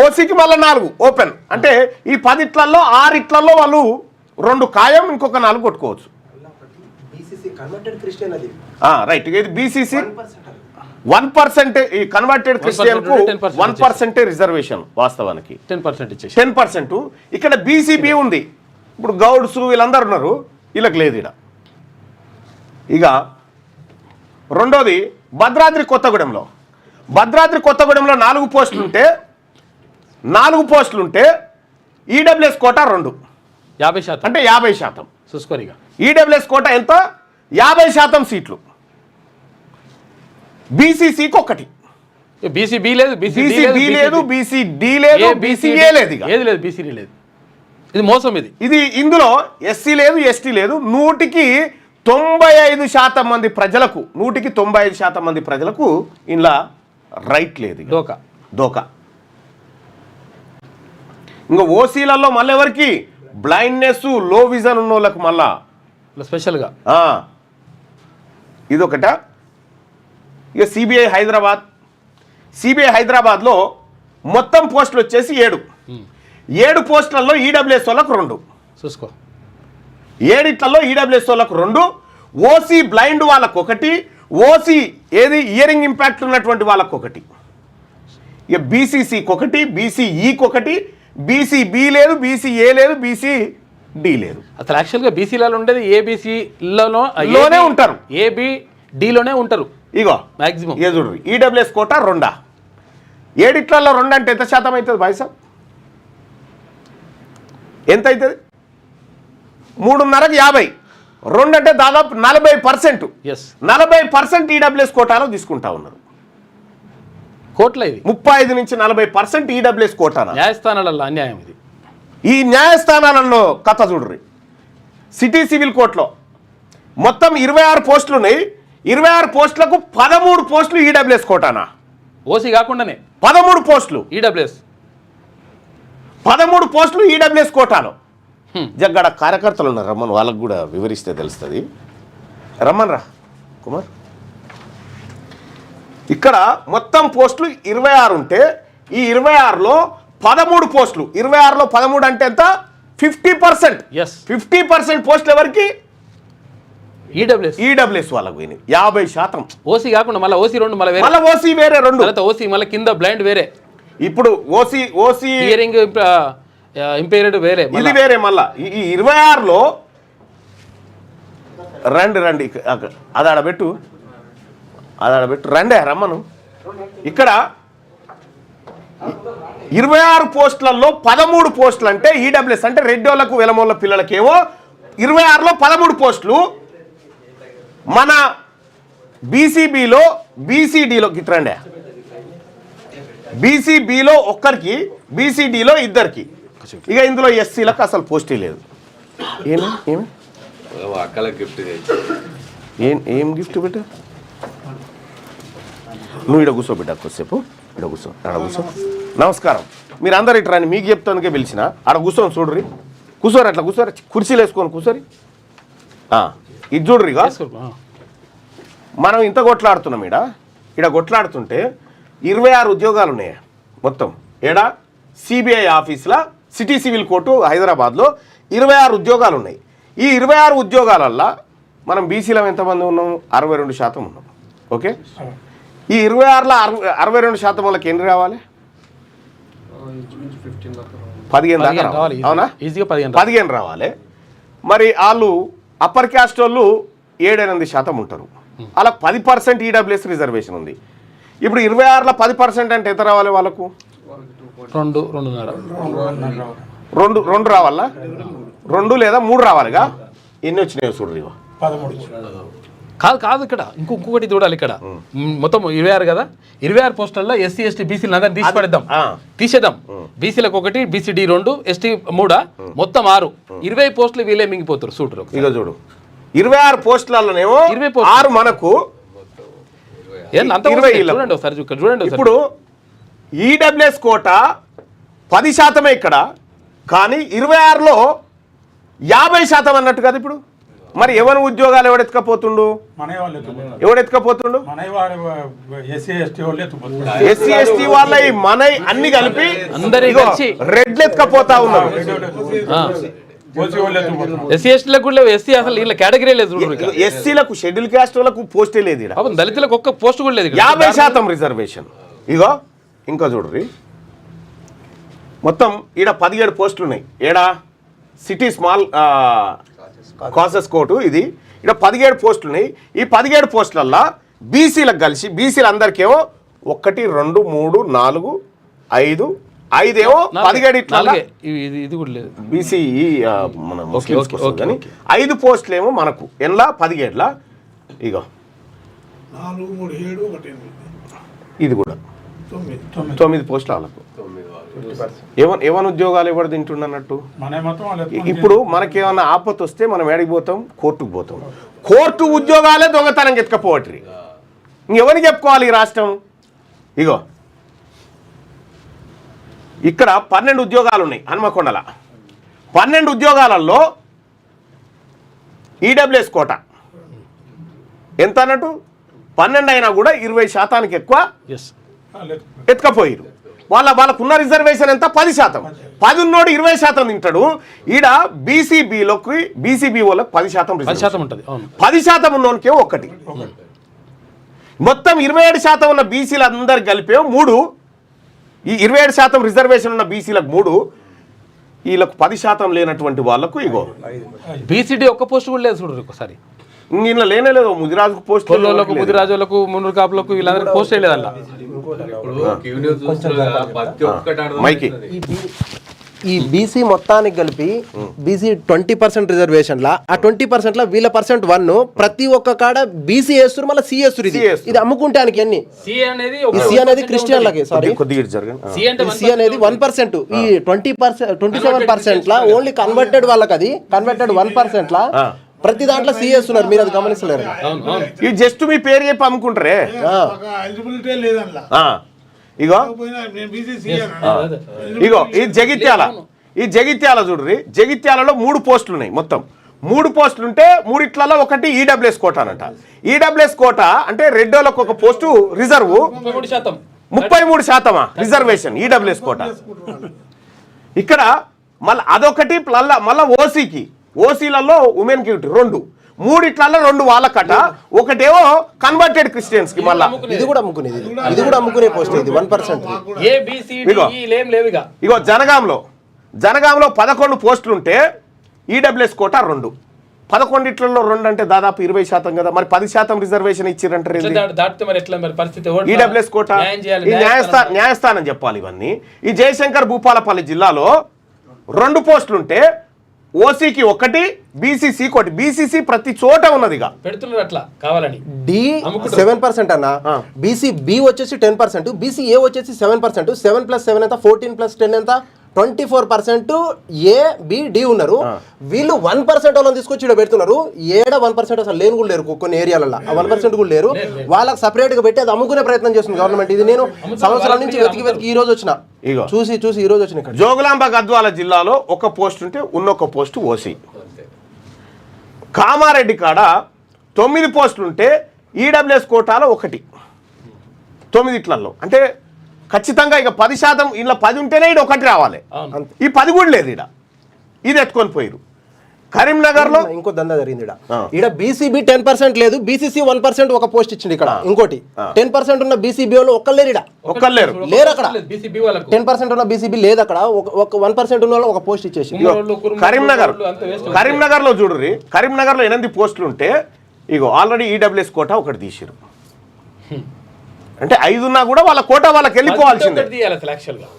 Speaker 1: ఓసీకి మళ్ళీ 4 ఓపెన్. అంటే ఈ 10లలో 6 వాళ్ళు 2 ఖాయం, ఇంకొక 4 కొట్టుకోవచ్చు. రైట్. ఇది బీసీసీ 1%. ఈ కన్వర్టెడ్ క్రిస్టియన్కు 1% రిజర్వేషన్ వాస్తవానికి
Speaker 2: 10% ఇచ్చేసి
Speaker 1: 10%. ఇక్కడ బీసీబీ ఉంది. ఇప్పుడు గౌడ్స్ వీళ్ళందరూ ఉన్నారు, వీళ్ళకి లేదు. ఇక రెండోది భద్రాద్రి కొత్తగూడెంలో 4 పోస్టులు ఉంటే ఈడబ్ల్యూఎస్ కోటా 2
Speaker 2: 50%
Speaker 1: అంటే 50%.
Speaker 2: చూసుకోరిగా
Speaker 1: ఈడబ్ల్యూఎస్ కోటా ఎంత 50% సీట్లు. బీసీసీకి 1,
Speaker 2: బీసీబీ లేదు,
Speaker 1: బీసీబీ లేదు, బీసీడీ లేదు, బీసీఏ లేదు,
Speaker 2: ఏది లేదు, బీసీడీ లేదు. ఇది మోసం. ఇది
Speaker 1: ఇందులో ఎస్సీ లేదు, ఎస్టీ లేదు. 95% మంది ప్రజలకు 95% మంది ప్రజలకు ఇలా రైట్ లేదు. దోకా. ఇంకా ఓసీలలో మళ్ళీ ఎవరికి బ్లైండ్నెస్, లో విజన్ ఉన్న వాళ్ళకు మళ్ళా
Speaker 2: స్పెషల్గా
Speaker 1: ఇదొకట. ఇక సిబిఐ హైదరాబాద్లో మొత్తం పోస్టులు వచ్చేసి 7 పోస్టులలో ఈడబ్ల్యూఎస్ వాళ్ళకు 2
Speaker 2: చూసుకో.
Speaker 1: 7 ఈడబ్ల్యూఎస్ వాళ్ళకు 2, ఓసీ బ్లైండ్ వాళ్ళకు 1, ఓసీ ఇయరింగ్ ఇంపాక్ట్ ఉన్నటువంటి వాళ్ళకు 1, ఇక బీసీసీకి 1, బీసీఈకి 1, బీసీబీ లేదు, బీసీఏ లేదు, బీసీడీ లేదు.
Speaker 2: అసలు యాక్చువల్గా బీసీలలో ఉండేది
Speaker 1: ఏబీసీలోనే ఉంటారు,
Speaker 2: ఏబిడిలోనే ఉంటారు.
Speaker 1: ఇగో
Speaker 2: మ్యాక్సిమం
Speaker 1: చూడండి ఈడబ్ల్యూఎస్ కోటా 2. 7 2 అంటే ఎంత శాతం అవుతుంది బాయ్ సాబ్? ఎంత అవుతుంది? 3.5కి 50, 2 అంటే దాదాపు 40%. 40% ఈడబ్ల్యూఎస్ కోటాలో తీసుకుంటా ఉన్నారు.
Speaker 2: కోట్ల ఇది
Speaker 1: 35 నుంచి 40% ఈడబ్ల్యూఎస్ కోటా.
Speaker 2: న్యాయస్థానాలలో అన్యాయం ఇది.
Speaker 1: ఈ న్యాయస్థానాలలో కథ చూడ్రి. సిటీ సివిల్ కోర్టులో మొత్తం 26 పోస్టులు ఉన్నాయి. 26 పోస్టులకు 13 పోస్టులు ఈడబ్ల్యూఎస్ కోటానా?
Speaker 2: ఓసీ కాకుండానే
Speaker 1: 13 పోస్టులు
Speaker 2: ఈడబ్ల్యూఎస్.
Speaker 1: 13 పోస్టులు ఈడబ్ల్యూఎస్ కోటాలో. జగ్గడ కార్యకర్తలు ఉన్నారు, రమ్మన్ వాళ్ళకు కూడా వివరిస్తే తెలుస్తుంది. రమ్మన్ రా కుమార్. ఇక్కడ మొత్తం పోస్టులు 26 ఉంటే ఈ 26లో 13 పోస్టులు, 26లో 13 అంటే ఎంత? 50%. 50% పోస్టులు ఎవరికి? ఈడబ్ల్యూఎస్ వాళ్ళకు పోయినాయి 50%.
Speaker 2: ఓసీ కాకుండా మళ్ళీ ఓసీ 2, మళ్ళీ
Speaker 1: ఓసీ వేరే 2,
Speaker 2: ఓసీ మళ్ళీ కింద బ్లైండ్ వేరే.
Speaker 1: ఇప్పుడు ఓసీ
Speaker 2: హియరింగ్ ఇంపైర్డ్ వేరే,
Speaker 1: ఇది వేరే. మళ్ళా ఈ 26లో రండి అది ఆడబెట్టు రండి రమ్మను. ఇక్కడ 26 పోస్టులలో 13 పోస్టులు అంటే ఈడబ్ల్యూఎస్ అంటే రెడ్డోళ్లకు వెలమోళ్ళ పిల్లలకేమో 26లో 13 పోస్టులు. మన బీసీబీలో బీసీడీలో గిట్రండి, బీసీబీలో ఒక్కరికి, బీసీడీలో 2కి. ఇక ఇందులో ఎస్సీలకు అసలు పోస్టే లేదు. ఏం గిఫ్ట్ పెట్టా? నువ్వు ఇక్కడ కూర్చోబెట్టా కొద్దిసేపు. ఇక్కడ కూర్చో. నమస్కారం. మీరు అందరు ఇటు రాని, మీకు చెప్తానికే పిలిచిన. ఆడ కూర్చొని చూడ్రి, కూర్చోరు, అట్లా కూర్చోరు, కుర్చీలు వేసుకొని కూర్చోరి. ఇది చూడ్రి. మనం ఇంత కొట్లాడుతున్నాం. ఇక్కడ కొట్లాడుతుంటే 26 ఉద్యోగాలు ఉన్నాయి మొత్తం. సిబిఐ ఆఫీసులో సిటీ సివిల్ కోర్టు హైదరాబాద్లో 26 ఉద్యోగాలు ఉన్నాయి. ఈ 26 ఉద్యోగాలల్లో మనం బీసీలో ఎంతమంది ఉన్నాం? 62% ఉన్నాం. ఓకే. ఈ 26లో 62% వాళ్ళకి ఎన్ని రావాలి? 15 దాకా రావాలి. అవునా? 15 రావాలి. మరి వాళ్ళు అప్పర్ క్యాస్ట్ వాళ్ళు 7-8% ఉంటారు. అలా 10% ఈడబ్ల్యూఎస్ రిజర్వేషన్ ఉంది. ఇప్పుడు 26లో 10% అంటే ఎంత రావాలి వాళ్ళకు? 2 రావాలా? 2 లేదా 3 రావాలిగా. ఎన్ని వచ్చినాయో చూడండి.
Speaker 2: కాదు ఇక్కడ ఇంకొకటి చూడాలి. ఇక్కడ మొత్తం 26 కదా, 26 పోస్టుల్లో ఎస్సీ ఎస్టీ బీసీలు అందరినీ తీసేద్దాం. బీసీలకు 1, బీసీడీ 2, ఎస్టీ 3, మొత్తం 6. 20 పోస్టులు వీళ్ళే మింగిపోతారు. చూడరు
Speaker 1: ఇక చూడు. 26 పోస్టులలోనేమో 6 మనకు.
Speaker 2: చూడండి ఒకసారి.
Speaker 1: ఇప్పుడు ఈడబ్ల్యూఎస్ కోటా 10% ఇక్కడ, కానీ 26లో 50% అన్నట్టు కదా ఇప్పుడు. మరి ఎవరి ఉద్యోగాలు ఎవడెత్తుకపోతుండు? ఎస్సీ ఎస్టీ వాళ్ళ మన అన్ని కలిపి రెడ్లు ఎత్తుకపోతా ఉన్నారు. ఎస్సీలకు షెడ్యూల్ క్యాస్ట్ వాళ్ళకు పోస్టే లేదు.
Speaker 2: దళితులకు ఒక్క పోస్ట్ కూడా లేదు.
Speaker 1: 50% రిజర్వేషన్. ఇగో ఇంకా చూడ్రి. మొత్తం ఈడ 17 పోస్టులు ఉన్నాయి. సిటీ స్మాల్ కాసెస్ కోర్టు ఇది. ఇక్కడ 17 పోస్టులు ఉన్నాయి. ఈ 17 పోస్టులల్లో బీసీలకు కలిసి బీసీలు అందరికేమో 1 2 3 4 5 5ఏమో 17 ఇట్లా
Speaker 2: ఇది కూడా లేదు
Speaker 1: బీసీ మన ముస్లిమ్స్ కోసం కానీ 5 పోస్టులు ఏమో మనకు ఎన్లా 17లా ఇగో
Speaker 3: 4 3 7 1 8
Speaker 1: ఇది కూడా 9 పోస్టులు వాళ్ళకు ఏమైనా ఉద్యోగాలు ఎవరు తింటున్నట్టు. ఇప్పుడు మనకేమన్నా ఆపత్తు వస్తే మనం ఏడికి పోతాం, కోర్టుకు పోతాం. కోర్టు ఉద్యోగాలే దొంగతనం ఎత్తుకపోవట్రి. ఇంకెవరికి చెప్పుకోవాలి ఈ రాష్ట్రం? ఇగో ఇక్కడ 12 ఉద్యోగాలు ఉన్నాయి హన్మకొండల. 12 ఉద్యోగాలలో ఈడబ్ల్యూఎస్ కోట ఎంత అన్నట్టు 12 అయినా కూడా 20% ఎక్కువ ఎత్తుకపోయారు. వాళ్ళకున్న రిజర్వేషన్ ఎంత 10%. 10 ఉన్నోడు 20% తింటాడు. ఈడ బీసీబీ వాళ్ళకి 10% ఉంటుంది. 10% ఉన్నోనికే 1. మొత్తం 27% ఉన్న బీసీలు అందరికి కలిపే 3. ఈ 27% రిజర్వేషన్ ఉన్న బీసీలకు 3, వీళ్ళకు 10% లేనటువంటి వాళ్ళకు ఇగో
Speaker 2: బీసీడీ ఒక్క పోస్ట్ కూడా లేదు చూడరు ఒకసారి.
Speaker 1: ఇందులో లేనే లేదు. ముదిరాజుకు పోస్ట్,
Speaker 2: ముదిరాజులకు మున్నూరు కాపులకు వీళ్ళందరికీ పోస్ట్ లేదన్న.
Speaker 4: ఈ బీసీ మొత్తానికి కలిపి బీసీ 20% రిజర్వేషన్లా ఆ 20%లా వీళ్ళ % 1 ప్రతి ఒక్క కాడ బీసీ వేస్తారు, మళ్ళీ సి వేస్తారు. ఇది అమ్ముకుంటానికి అన్ని సి అనేది క్రిస్టియన్లకి, సారీ సి అనేది 1%. ఈ 27%లా ఓన్లీ కన్వర్టెడ్ వాళ్ళకి, అది కన్వర్టెడ్ 1%లా ప్రతి దాంట్లో సి వేస్తున్నారు. మీరు అది గమనిస్తలేరు.
Speaker 1: ఇది జస్ట్ మీ పేరు చెప్పి అమ్ముకుంటారే. ఇగో ఈ జగిత్యాల చూడ్రి. జగిత్యాలలో 3 పోస్టులు ఉన్నాయి. మొత్తం 3 పోస్టులు ఉంటే 3 ఒకటి ఈడబ్ల్యూఎస్ కోట అనంట. ఈడబ్ల్యూఎస్ కోట అంటే రెడ్డోలకు ఒక పోస్టు రిజర్వ్ 33% రిజర్వేషన్ ఈడబ్ల్యూఎస్ కోట. ఇక్కడ మళ్ళీ అదొకటి మళ్ళా ఓసీలలో ఉమెన్ కి 2, 3 వాళ్ళకట. ఒకటేమో కన్వర్టెడ్ క్రిస్టియన్స్ కి. మళ్ళీ
Speaker 4: ఇది కూడా అమ్ముకునే పోస్ట్. ఇది 1%.
Speaker 1: ఇగో జనగాంలో 11 పోస్టులు ఉంటే ఈడబ్ల్యూఎస్ కోట 2. 11 2 అంటే దాదాపు 20% కదా. మరి 10% రిజర్వేషన్ ఇచ్చిరంటారు. ఈడబ్ల్యూఎస్ కోట ఈ న్యాయస్థానం చెప్పాలి ఇవన్నీ. ఈ జయశంకర్ భూపాలపల్లి జిల్లాలో 2 పోస్టులు ఉంటే ఓసీకి 1, బీసీసీ 1. బీసీసీ ప్రతి చోట ఉన్నదిగా
Speaker 2: పెడుతున్నారు అట్లా కావాలని.
Speaker 4: డి 7% అన్న. బీసీ బి వచ్చేసి 10%, బీసీ ఏ వచ్చేసి 7%. 7 + 7 ఎంత? 14 + 10 ఎంత? 24%. ఏ బి డి ఉన్నారు. వీళ్ళు 1% వాళ్ళని తీసుకొచ్చి ఇక్కడ పెడుతున్నారు. 1% అసలు లేని కూడా లేరు కొన్ని ఏరియాలలో. ఆ 1% కూడా లేరు. వాళ్ళకి సపరేట్ గా పెట్టి అది అమ్ముకునే ప్రయత్నం చేస్తుంది గవర్నమెంట్. ఇది నేను సంవత్సరాల నుంచి వెతికి ఈ రోజు వచ్చిన, చూసి ఈ రోజు వచ్చిన. ఇక్కడ
Speaker 1: జోగులాంబ గద్వాల జిల్లాలో 1 పోస్ట్ ఉంటే ఉన్నొక పోస్ట్ ఓసీ. కామారెడ్డి కాడ 9 పోస్టులు ఉంటే ఈడబ్ల్యూఎస్ కోటాలో 1. 9 అంటే ఖచ్చితంగా ఇక 10% ఇలా 10 ఉంటేనే ఇక్కడ 1 రావాలి. ఈ 10 కూడా లేదు. ఇది ఎత్తుకొని పోయారు. కరీంనగర్ లో
Speaker 4: ఇంకో దందా జరిగింది. ఇక్కడ బీసీబీ 10% లేదు, బీసీసీ 1% ఒక పోస్ట్ ఇచ్చింది. ఇక్కడ ఇంకోటి 10% ఉన్న బీసీబీ వాళ్ళు ఒక్కరు లేరు అక్కడ. 10% ఉన్న బీసీబీ లేదు అక్కడ. 1% ఉన్న వాళ్ళు ఒక పోస్ట్ ఇచ్చేసి.
Speaker 1: కరీంనగర్ లో చూడుర్రి. కరీంనగర్ లో 8 పోస్టులు ఉంటే ఇగో ఆల్రెడీ ఈడబ్ల్యూఎస్ కోట 1 తీసిరు. అంటే 5 ఉన్నా కూడా వాళ్ళ కోట వాళ్ళకి వెళ్ళిపోవాల్సిందే.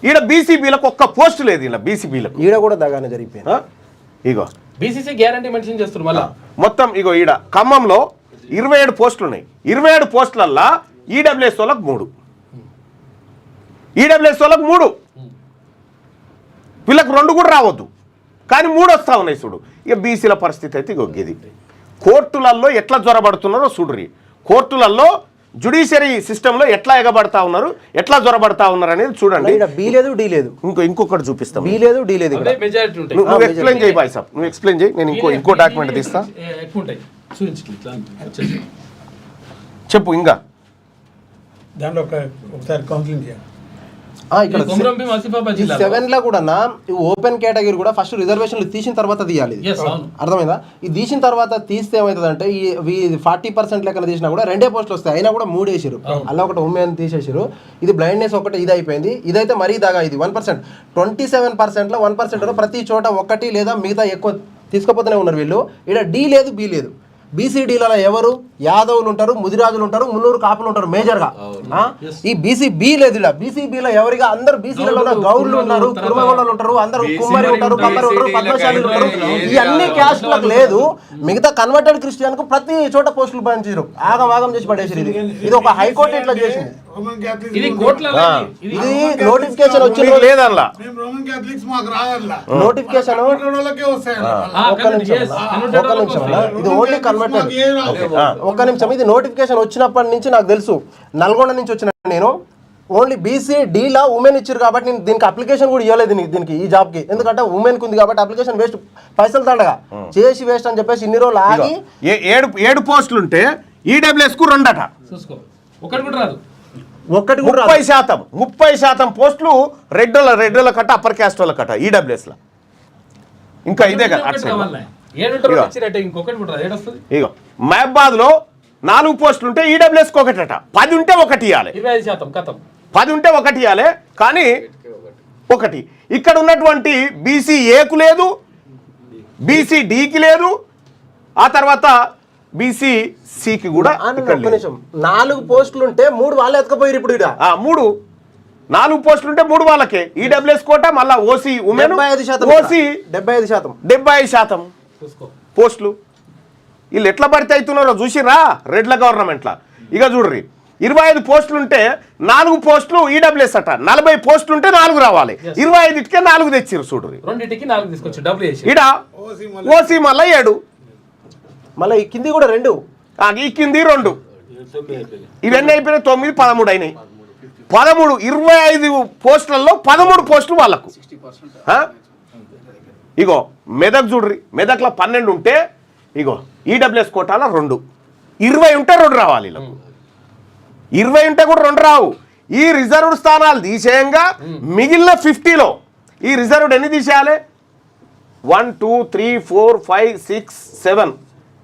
Speaker 1: ఈడ బీసీబీలకు 1 పోస్ట్ లేదు. ఇలా బీసీబీలకు
Speaker 4: ఈడ కూడా దగానే జరిగిపోయింది.
Speaker 1: ఇగో
Speaker 2: బీసీసీ గ్యారంటీ మెన్షన్ చేస్తారు మళ్ళీ.
Speaker 1: మొత్తం ఇగో ఈడ ఖమ్మంలో 27 పోస్టులు ఉన్నాయి. 27 పోస్టులల్లా ఈడబ్ల్యూఎస్ వాళ్ళకు 3, ఈడబ్ల్యూఎస్ వాళ్ళకు 3, వీళ్ళకి 2 కూడా రావద్దు. కానీ 3 వస్తా ఉన్నాయి చూడు. ఇక బీసీల పరిస్థితి అయితే ఇగో ఇది. కోర్టులలో ఎట్లా జ్వరబడుతున్నారో చూడుర్రి. కోర్టులలో జుడిషియరీ సిస్టంలో ఎట్లా ఎగబడతా ఉన్నారు, ఎట్లా జ్వరబడతా ఉన్నారు అనేది చూడండి.
Speaker 4: బి లేదు, డి లేదు.
Speaker 1: ఇంకొకటి చూపిస్తాం.
Speaker 4: బి లేదు, డి లేదు.
Speaker 1: నువ్వు ఎక్స్ప్లెయిన్ చేయి బాయ్ సాబ్, నువ్వు ఎక్స్ప్లెయిన్ చేయి. నేను ఇంకో డాక్యుమెంట్ తీస్తా. చెప్పు. ఇంకా
Speaker 3: దాంట్లో ఒకసారి కౌన్సిలింగ్ చేయాలి.
Speaker 4: ఇక్కడ 7 కూడా ఓపెన్ కేటగిరీ కూడా ఫస్ట్ రిజర్వేషన్లు తీసిన తర్వాత తీయాలి. అర్థమైందా? ఇది తీసిన తర్వాత తీస్తే ఏమవుతుందంటే ఈ 40% లెక్కన తీసినా కూడా 2 పోస్టులు వస్తాయి. అయినా కూడా 3 వేసారు. అలా ఒకటి ఉమెన్ తీసేసారు. ఇది బ్లైండ్నెస్ ఒకటి ఇది అయిపోయింది. ఇదైతే మరీ దాగా ఇది 1%. 27%లో 1% ప్రతి చోట 1 లేదా మిగతా ఎక్కువ తీసుకుపోతూనే ఉన్నారు వీళ్ళు. ఇక్కడ డి లేదు, బి లేదు. బీసీడీలలో ఎవరు యాదవులు ఉంటారు, ముదిరాజులు ఉంటారు, మున్నూరు కాపులు ఉంటారు మేజర్గా. ఈ బీసీబీ లేదు, ఇలా బీసీబీలో ఎవరిగా అందరు బీసీలలో గౌడ్లు ఉన్నారు, కుర్మగొండలు ఉంటారు, అందరూ కుమ్మరి ఉంటారు, కమ్మరి ఉంటారు, పద్మశాలి ఉంటారు. ఈ అన్ని క్యాస్ట్లకు లేదు. మిగతా కన్వర్టెడ్ క్రిస్టియన్ కు ప్రతి చోట పోస్టులు పంచారు, ఆగం చేసి పడేసారు. ఇది ఒక హైకోర్టు ఇట్లా చేసింది.
Speaker 2: ఇది కోట్లలో
Speaker 4: ఇది నోటిఫికేషన్ వచ్చింది
Speaker 1: లేదల్లా
Speaker 3: మేము రోమన్ క్యాథలిక్స్ మాకు రాదల్లా
Speaker 4: నోటిఫికేషన్
Speaker 3: వాళ్ళకే వస్తాయి
Speaker 4: ఇది ఓన్లీ కన్వర్టెడ్. ఒక్క నిమిషం, ఇది నోటిఫికేషన్ వచ్చినప్పటి నుంచి నాకు తెలుసు, నల్గొండ నుంచి వచ్చిన నేను ఓన్లీ బీసీ డీలా ఉమెన్ ఇచ్చారు కాబట్టి నేను దీనికి అప్లికేషన్ కూడా ఇవ్వలేదు దీనికి ఈ జాబ్కి. ఎందుకంటే ఉమెన్కి ఉంది కాబట్టి అప్లికేషన్ వేస్ట్, పైసలు దండగా చేసి వేస్ట్ అని చెప్పేసి ఇన్ని రోజులు ఆగి
Speaker 1: 7 పోస్టులు ఉంటే ఈడబ్ల్యూఎస్ కు 2 అట.
Speaker 2: చూసుకో, ఒకటి కూడా రాదు.
Speaker 4: ఒక్కటి కూడా
Speaker 1: 30% పోస్టులు రెడ్డోల కట్ట, అప్పర్ క్యాస్ట్ వాళ్ళ కట్ట ఈడబ్ల్యూఎస్ లా. ఇంకా ఇదే కదా అటు సైడ్.
Speaker 2: ఇంకొకటి కూడా రాదు. ఏడొస్తుంది?
Speaker 1: ఇగో మహబాద్ లో 4 పోస్టులు ఉంటే ఈడబ్ల్యూఎస్ కు 1 అట. 10 ఉంటే 1 ఇవ్వాలి,
Speaker 2: 25% కథం.
Speaker 1: 10 ఉంటే 1 ఇవ్వాలి, కానీ 1. ఇక్కడ ఉన్నటువంటి బీసీ ఏకు లేదు, బీసీ డీకి లేదు, ఆ తర్వాత బీసీ సికి కూడా ఇక్కడ లేదు.
Speaker 4: 4 పోస్టులు ఉంటే 3 వాళ్ళు ఎత్తుకపోయారు ఇప్పుడు.
Speaker 1: 4 పోస్టులు ఉంటే 3 వాళ్ళకే ఈడబ్ల్యూఎస్ కోట, మళ్ళా ఓసీ ఉమెన్, ఓసీ 75%
Speaker 2: చూసుకో.
Speaker 1: పోస్టులు. వీళ్ళు ఎట్లా భర్తీ అవుతున్నారో చూసిరా రెడ్ల గవర్నమెంట్లా. ఇక చూడ్రి, 25 పోస్టులు ఉంటే 4 పోస్టులు ఈడబ్ల్యూఎస్ అట, 40 పోస్టులు ఉంటే 4 రావాలి, 25కే 4 తెచ్చిరు చూడ్రి.
Speaker 2: 2కి 4 తీసుకొచ్చి డబ్బులు వేసి
Speaker 1: ఇడ ఓసీ మళ్ళా 7,
Speaker 4: మళ్ళీ ఈ కింది కూడా 2,
Speaker 1: ఈ కింది 2, ఇవన్నీ అయిపోయినాయి. 9, 13 అయినాయి. 13, 25 పోస్టులలో 13 పోస్టులు వాళ్ళకు. ఇగో మెదక్ చూడ్రి, మెదక్లో 12 ఉంటే ఇగో ఈడబ్ల్యూఎస్ కోటాలో 2, 20 ఉంటే 2 రావాలి వీళ్ళకు. 20 ఉంటే కూడా 2 రావు. ఈ రిజర్వ్డ్ స్థానాలు తీసేయంగా మిగిలిన 50లో ఈ రిజర్వ్డ్ ఎన్ని తీసేయాలి? 1, 2, 3, 4, 5, 6, 7,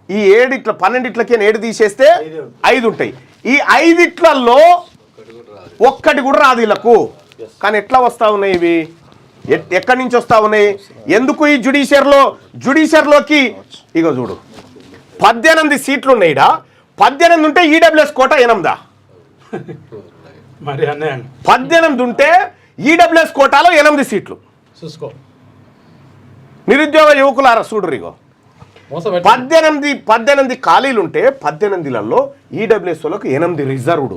Speaker 1: ఈ 7 ఇట్లా 12 ఇట్లకి 7 తీసేస్తే 5 ఉంటాయి. ఈ 5 ఇట్లలో 1 కూడా రాదు వీళ్ళకు. కానీ ఎట్లా వస్తా ఉన్నాయి ఇవి? ఎక్కడి నుంచి వస్తా ఉన్నాయి? ఎందుకు ఈ జుడిషియర్లోకి ఇగో చూడు 18 సీట్లు ఉన్నాయి. 18 ఉంటే ఈడబ్ల్యూఎస్ కోట 8.
Speaker 3: మరి
Speaker 1: 18 ఉంటే ఈడబ్ల్యూఎస్ కోటాలో 8 సీట్లు.
Speaker 2: చూసుకో,
Speaker 1: నిరుద్యోగ యువకులారా చూడరు, ఇగో 18 ఖాళీలు ఉంటే 18లలో ఈడబ్ల్యూఎస్ వాళ్ళకు 8 రిజర్వ్డ్.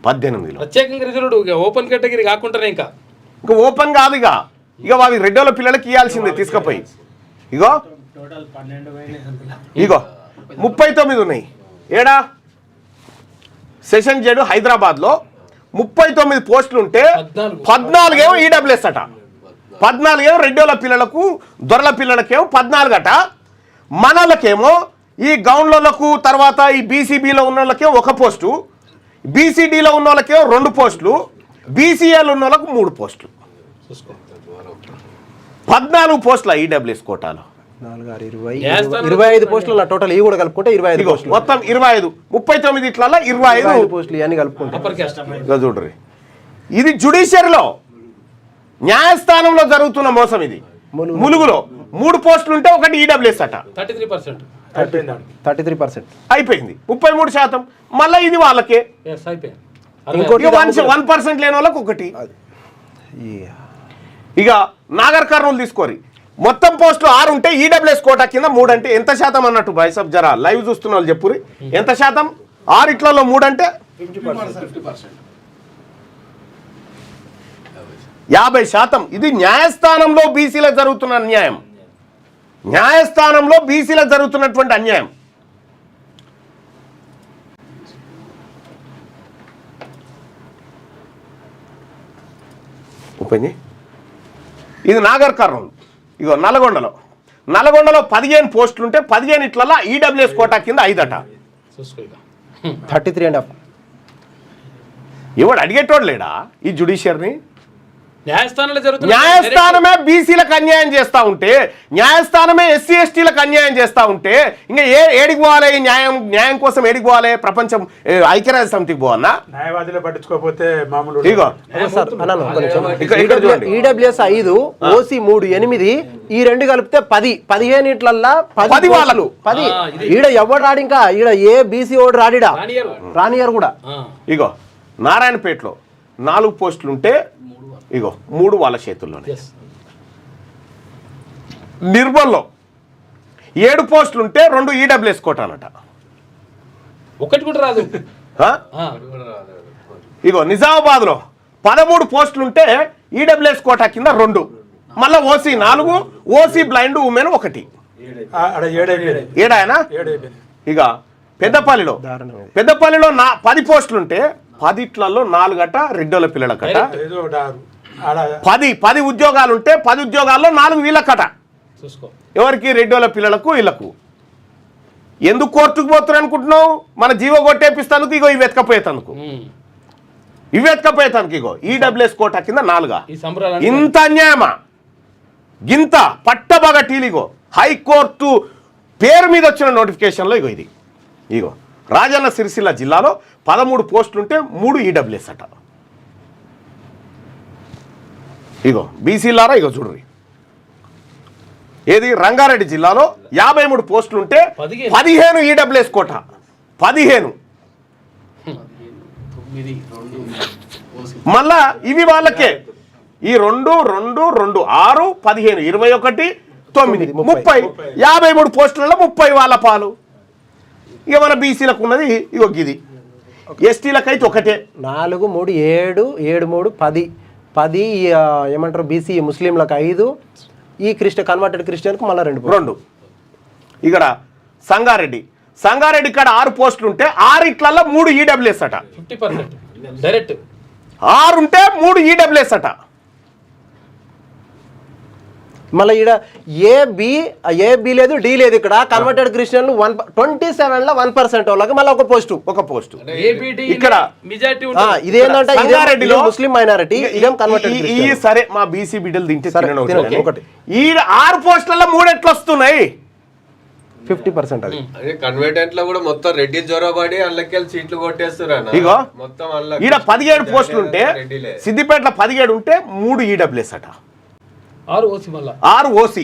Speaker 1: 18లో
Speaker 2: ప్రత్యేకంగా రిజర్వ్డ్, ఓపెన్ కేటగిరీ కాకుండా ఇంకా
Speaker 1: ఓపెన్ కాదు. ఇక అవి రెడ్డోళ్ళ పిల్లలకి ఇవ్వాల్సిందే తీసుకుపోయి. ఇగో 39 ఉన్నాయి. ఏడా సెషన్ జెడ్ హైదరాబాద్లో 39 పోస్టులు ఉంటే 14 ఏమో ఈడబ్ల్యూఎస్ అట, 14 ఏమో రెడ్డోళ్ళ పిల్లలకు, దొరల పిల్లలకేమో 14 అట. మనలకేమో ఈ గౌన్లకు, తర్వాత ఈ బీసీబీలో ఉన్న వాళ్ళకేమో 1 పోస్టు, బీసీడీలో ఉన్న వాళ్ళకేమో 2 పోస్టులు, బీసీఏలో ఉన్న వాళ్ళకు 3 పోస్టులు. 14 పోస్టుల ఈడబ్ల్యూఎస్ కోటాలో.
Speaker 4: 25 పోస్టులు టోటల్ ఇవి కూడా కలుపుకుంటే 25 పోస్టులు
Speaker 1: మొత్తం 25, 39 ఇట్లా 25
Speaker 4: పోస్టులు ఇవన్నీ కలుపుకుంటే
Speaker 1: చూడ్రి. ఇది జుడిషియరీలో న్యాయస్థానంలో జరుగుతున్న మోసం. ఇది ములుగులో 3 పోస్టులు ఉంటే 1 ఈడబ్ల్యూఎస్ అట,
Speaker 4: 33%
Speaker 1: అయిపోయింది. 33%. మళ్ళీ ఇది వాళ్ళకే.
Speaker 4: ఇంకోటి
Speaker 1: 1% లేని వాళ్ళకి 1. ఇక నాగర్ కర్నూలు తీసుకోరి, మొత్తం పోస్టులు 6 ఉంటే ఈడబ్ల్యూఎస్ కోటా కింద 3 అంటే ఎంత శాతం అన్నట్టు? బైసబ్ జరా లైవ్ చూస్తున్న వాళ్ళు చెప్పురి, ఎంత శాతం? 6 ఇట్లలో 3 అంటే 50%. ఇది న్యాయస్థానంలో బీసీలకు జరుగుతున్న అన్యాయం, న్యాయస్థానంలో బీసీలకు జరుగుతున్నటువంటి అన్యాయం. ఓపెన్. ఇది నాగర్ కర్నూలు. ఇగో నల్గొండలో 15 పోస్టులు ఉంటే 15 ఇట్లలో ఈడబ్ల్యూఎస్ కోటా కింద 5 అట.
Speaker 4: 33.5.
Speaker 1: ఎవడు అడిగేటోడు లేడా ఈ జుడిషియర్ని?
Speaker 2: న్యాయస్థానంలో జరుగుతుంది.
Speaker 1: న్యాయస్థానమే బీసీలకు అన్యాయం చేస్తా ఉంటే, న్యాయస్థానమే ఎస్సీ ఎస్టీలకు అన్యాయం చేస్తా ఉంటే ఇంకా ఏడికి పోవాలి? ఈ న్యాయం కోసం ఏడికి పోవాలి? ప్రపంచం ఐక్యరాజ్య సమితికి పోవన్నా?
Speaker 5: న్యాయవాదులు పట్టించుకోకపోతే మామూలు
Speaker 1: ఇగో ఇక్కడ చూడండి,
Speaker 4: ఈడబ్ల్యూఎస్ 5, ఓసీ 3, 8, ఈ రెండు కలిపితే 10, 15 ఇట్లల్లా
Speaker 1: 10 వాళ్ళలు
Speaker 4: 10. ఈడ ఎవడు రాడు, ఇంకా ఈడ ఏ బీసీ ఓడు రాడిడా, రానియర్ కూడా.
Speaker 1: ఇగో నారాయణపేటలో 4 పోస్టులు ఉంటే ఇగో 3 వాళ్ళ చేతుల్లోనే. నిర్మల్లో 7 పోస్టులు ఉంటే 2 ఈడబ్ల్యూఎస్ కోటానట.
Speaker 2: ఒకటి కూడా రాదు.
Speaker 1: ఇగో నిజామాబాద్లో 13 పోస్టులు ఉంటే ఈడబ్ల్యూఎస్ కోటా కింద 2, మళ్ళా ఓసీ 4, ఓసీ బ్లైండ్ ఉమెన్ 1. ఏడాయనా? ఇక పెద్దపల్లిలో 10 పోస్టులు ఉంటే 10లలో 4 గట రెడ్డోళ్ళ పిల్లలకట. 10 ఉద్యోగాలు ఉంటే 10 ఉద్యోగాల్లో 4 వీళ్ళకట. ఎవరికి? రెడ్డోళ్ళ పిల్లలకు వీళ్ళకు. ఎందుకు కోర్టుకు పోతున్నారు అనుకుంటున్నావు? మన జీవో కొట్టేపిస్తానికి ఇగో ఇవి ఎత్తుకపోయేతందుకు, ఇగో ఈడబ్ల్యూఎస్ కోటా కింద 4. ఇంత అన్యాయమా? గింత పట్టబగటీలిగో హైకోర్టు పేరు మీద వచ్చిన నోటిఫికేషన్లో ఇగో ఇది. ఇగో రాజన్న సిరిసిల్ల జిల్లాలో 13 పోస్టులు ఉంటే 3 ఈడబ్ల్యూఎస్ అట. ఇగో బీసీలారా, ఇగో చూడ్రి. ఏది? రంగారెడ్డి జిల్లాలో 53 పోస్టులు ఉంటే 15 ఈడబ్ల్యూఎస్ కోటా. 15. మళ్ళా ఇవి వాళ్ళకే. ఈ 2, 2, 2, 6, 15, 21, 9, 30. 53 పోస్టులలో 30 వాళ్ళ పాలు. ఇక మన బీసీలకు ఉన్నది ఇగో గిది. ఎస్టీలకు అయితే 1.
Speaker 4: 4, 3, 7, 7, 3, 10 ఏమంటారు బీసీ ముస్లింలకు 5, ఈ కన్వర్టెడ్ క్రిస్టియన్కు మళ్ళీ 2.
Speaker 1: ఇక్కడ సంగారెడ్డి ఇక్కడ 6 పోస్టులు ఉంటే 6 ఇట్లలో 3 ఈడబ్ల్యూఎస్ అట.
Speaker 2: 50% డైరెక్ట్.
Speaker 1: 6 ఉంటే 3 ఈడబ్ల్యూఎస్ అట.
Speaker 4: మళ్ళీ ఈడ ఏ బి లేదు, డి లేదు. ఇక్కడ కన్వర్టెడ్ క్రిస్టియన్లు 27లో 1% వాళ్ళకి మళ్ళీ ఒక పోస్టు.
Speaker 1: ఇక్కడ
Speaker 4: ఇదేంటంటే సంగారెడ్డిలో ముస్లిం మైనారిటీ, ఇదేం కన్వర్టెడ్.
Speaker 1: ఈ సరే మా బీసీ బిడ్డలు తింటే ఒకటి. ఈ 6 పోస్టులలో 3 ఎట్లా వస్తున్నాయి?
Speaker 4: 50% అది.
Speaker 6: కన్వర్టెంట్ లో కూడా మొత్తం రెడ్డి జ్వరబడి అల్లకెళ్ళి సీట్లు కొట్టేస్తున్నారు.
Speaker 1: ఇగో
Speaker 6: మొత్తం
Speaker 1: ఈడ 17 పోస్టులు ఉంటే సిద్దిపేటలో 17 ఉంటే 3 ఈడబ్ల్యూఎస్ అట. 6 ఓసీ.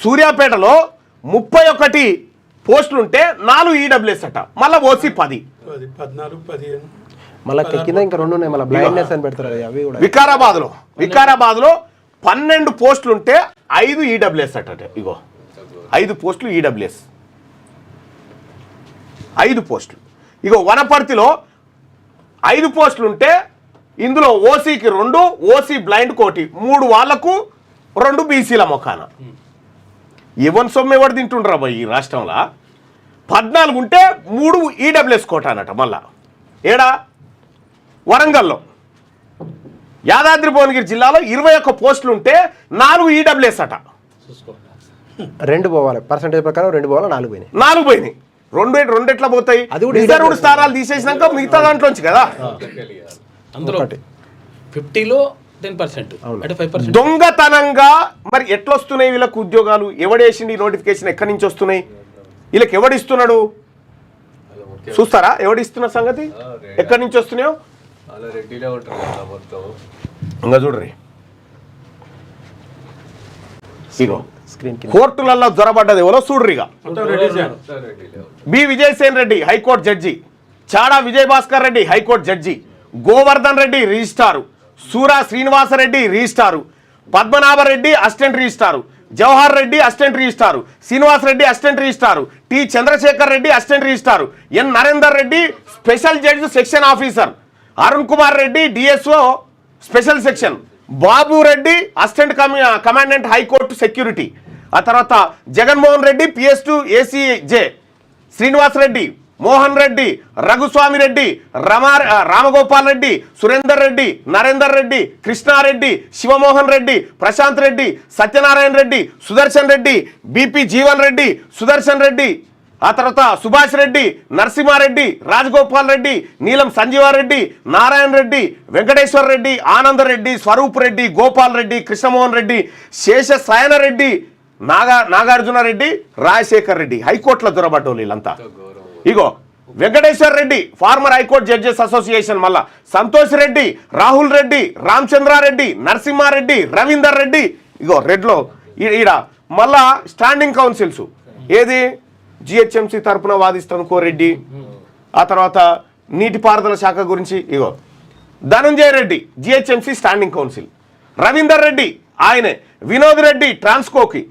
Speaker 1: సూర్యాపేటలో 31 పోస్టులు ఉంటే 4 ఈడబ్ల్యూఎస్ అట. మళ్ళీ ఓసీ 10.
Speaker 4: మళ్ళీ కింద ఇంకా 2 ఉన్నాయి. మళ్ళీ బ్లైండ్నెస్ అని పెడతారు అవి కూడా.
Speaker 1: వికారాబాద్లో 12 పోస్టులు ఉంటే 5 ఈడబ్ల్యూఎస్ అట. ఇగో 5 పోస్టులు ఈడబ్ల్యూఎస్. 5 పోస్టులు. ఇగో వనపర్తిలో 5 పోస్టులు ఉంటే ఇందులో ఓసీకి 2, ఓసీ బ్లైండ్ 1, 3 వాళ్లకు 2 బీసీల మొఖాన. ఎవరి సొమ్ము ఎవరు తింటుండ్రా ఈ రాష్ట్రంలో? 14 ఉంటే 3 ఈడబ్ల్యూఎస్ కోట అన్నట. మళ్ళా ఏడా? వరంగల్లో యాదాద్రి భువనగిరి జిల్లాలో 21 పోస్టులు ఉంటే 4 ఈడబ్ల్యూఎస్ అట.
Speaker 4: 2 పోవాలి పర్సెంటేజ్ ప్రకారం, 2 పోవాలి, 4 పోయినాయి.
Speaker 1: 4 పోయినాయి. 2 ఎట్లా పోతాయి? రిజర్వ్డ్ స్థానాలు తీసేసినాక మిగతా దాంట్లోంచి కదా.
Speaker 2: అందులో 50లో 10%, అంటే 5%.
Speaker 1: దొంగతనంగా మరి ఎట్లా వస్తున్నాయి వీళ్ళకు ఉద్యోగాలు? ఎవడేసిండి నోటిఫికేషన్? ఎక్కడి నుంచి వస్తున్నాయి? వీళ్ళకి ఎవడిస్తున్నాడు చూస్తారా? ఎవడిస్తున్న సంగతి? ఎక్కడి నుంచి వస్తున్నాయో ఇంకా చూడరి. కోర్టులలో జ్వరబడ్డది ఎవరో చూడ్రిగా. B Vijaysen Reddy high court judge, Chada Vijayabhaskar Reddy high court judge, Govardhan Reddy registrar, Sura Srinivasa Reddy registrar, Padmanabha Reddy assistant registrar, Jawahar Reddy assistant registrar, Srinivas Reddy assistant registrar, T Chandrashekar Reddy assistant registrar, N Narender Reddy special judge section officer, Arun Kumar Reddy DSO special section, Babu Reddy assistant commandant high court security, ఆ తర్వాత Jaganmohan Reddy PS2 ACJ, Srinivas Reddy, Mohan Reddy, Raghuswamy Reddy, Ramagopal Reddy, Surender Reddy, Narender Reddy, Krishna Reddy, Sivamohan Reddy, Prashanth Reddy, Satyanarayana Reddy, Sudarshan Reddy, BP Jeevan Reddy, Sudarshan Reddy, ఆ ఆ తర్వాత సుభాష్ రెడ్డి, నరసింహారెడ్డి, రాజగోపాల్ రెడ్డి, నీలం సంజీవారెడ్డి, నారాయణ రెడ్డి, వెంకటేశ్వర రెడ్డి, ఆనందరెడ్డి, స్వరూప్ రెడ్డి, గోపాల్ రెడ్డి, కృష్ణమోహన్ రెడ్డి, శేష సాయనరెడ్డి, నాగార్జున రెడ్డి, రాజశేఖర్ రెడ్డి హైకోర్టులో దొరబడ్డోళ్ళు వీళ్ళంతా. ఇగో Venkateshwar Reddy former high court judges association, మళ్ళా సంతోష్ రెడ్డి, రాహుల్ రెడ్డి, రామచంద్రారెడ్డి, నరసింహారెడ్డి, రవీందర్ రెడ్డి, ఇగో రెడ్లో ఈడ మళ్ళా స్టాండింగ్ కౌన్సిల్స్ ఏది జిహెచ్ఎంసీ తరపున వాదిస్తాను కోరెడ్డి, ఆ తర్వాత నీటిపారుదల శాఖ గురించి ఇగో Dhananjaya Reddy GHMC standing counsel, Ravinder Reddy ఆయనే, వినోద్ రెడ్డి ట్రాన్స్కోకి,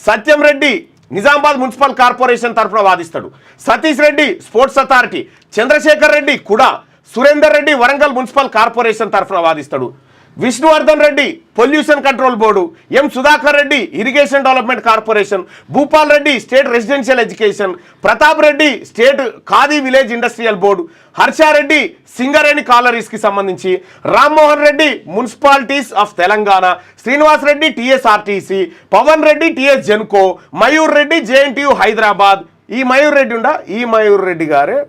Speaker 1: సత్యం రెడ్డి నిజామాబాద్ మున్సిపల్ కార్పొరేషన్ తరఫున వాదిస్తాడు, సతీష్ రెడ్డి స్పోర్ట్స్ అథారిటీ, చంద్రశేఖర్ రెడ్డి కూడా, సురేందర్ రెడ్డి వరంగల్ మున్సిపల్ కార్పొరేషన్ తరఫున వాదిస్తాడు, Vishnuvardhan Reddy pollution control board, M Sudhakar Reddy irrigation development corporation, Bhupal Reddy state residential education, Pratap Reddy state khadi village industrial board, Harsha Reddy Singareni కాలరీస్కి సంబంధించి, Rammohan Reddy municipalities of Telangana, Srinivas Reddy TSRTC, Pavan Reddy TS Genco, Mayur Reddy JNTU Hyderabad. ఈ మయూర్ రెడ్డి ఈ మయూర్ రెడ్డి గారే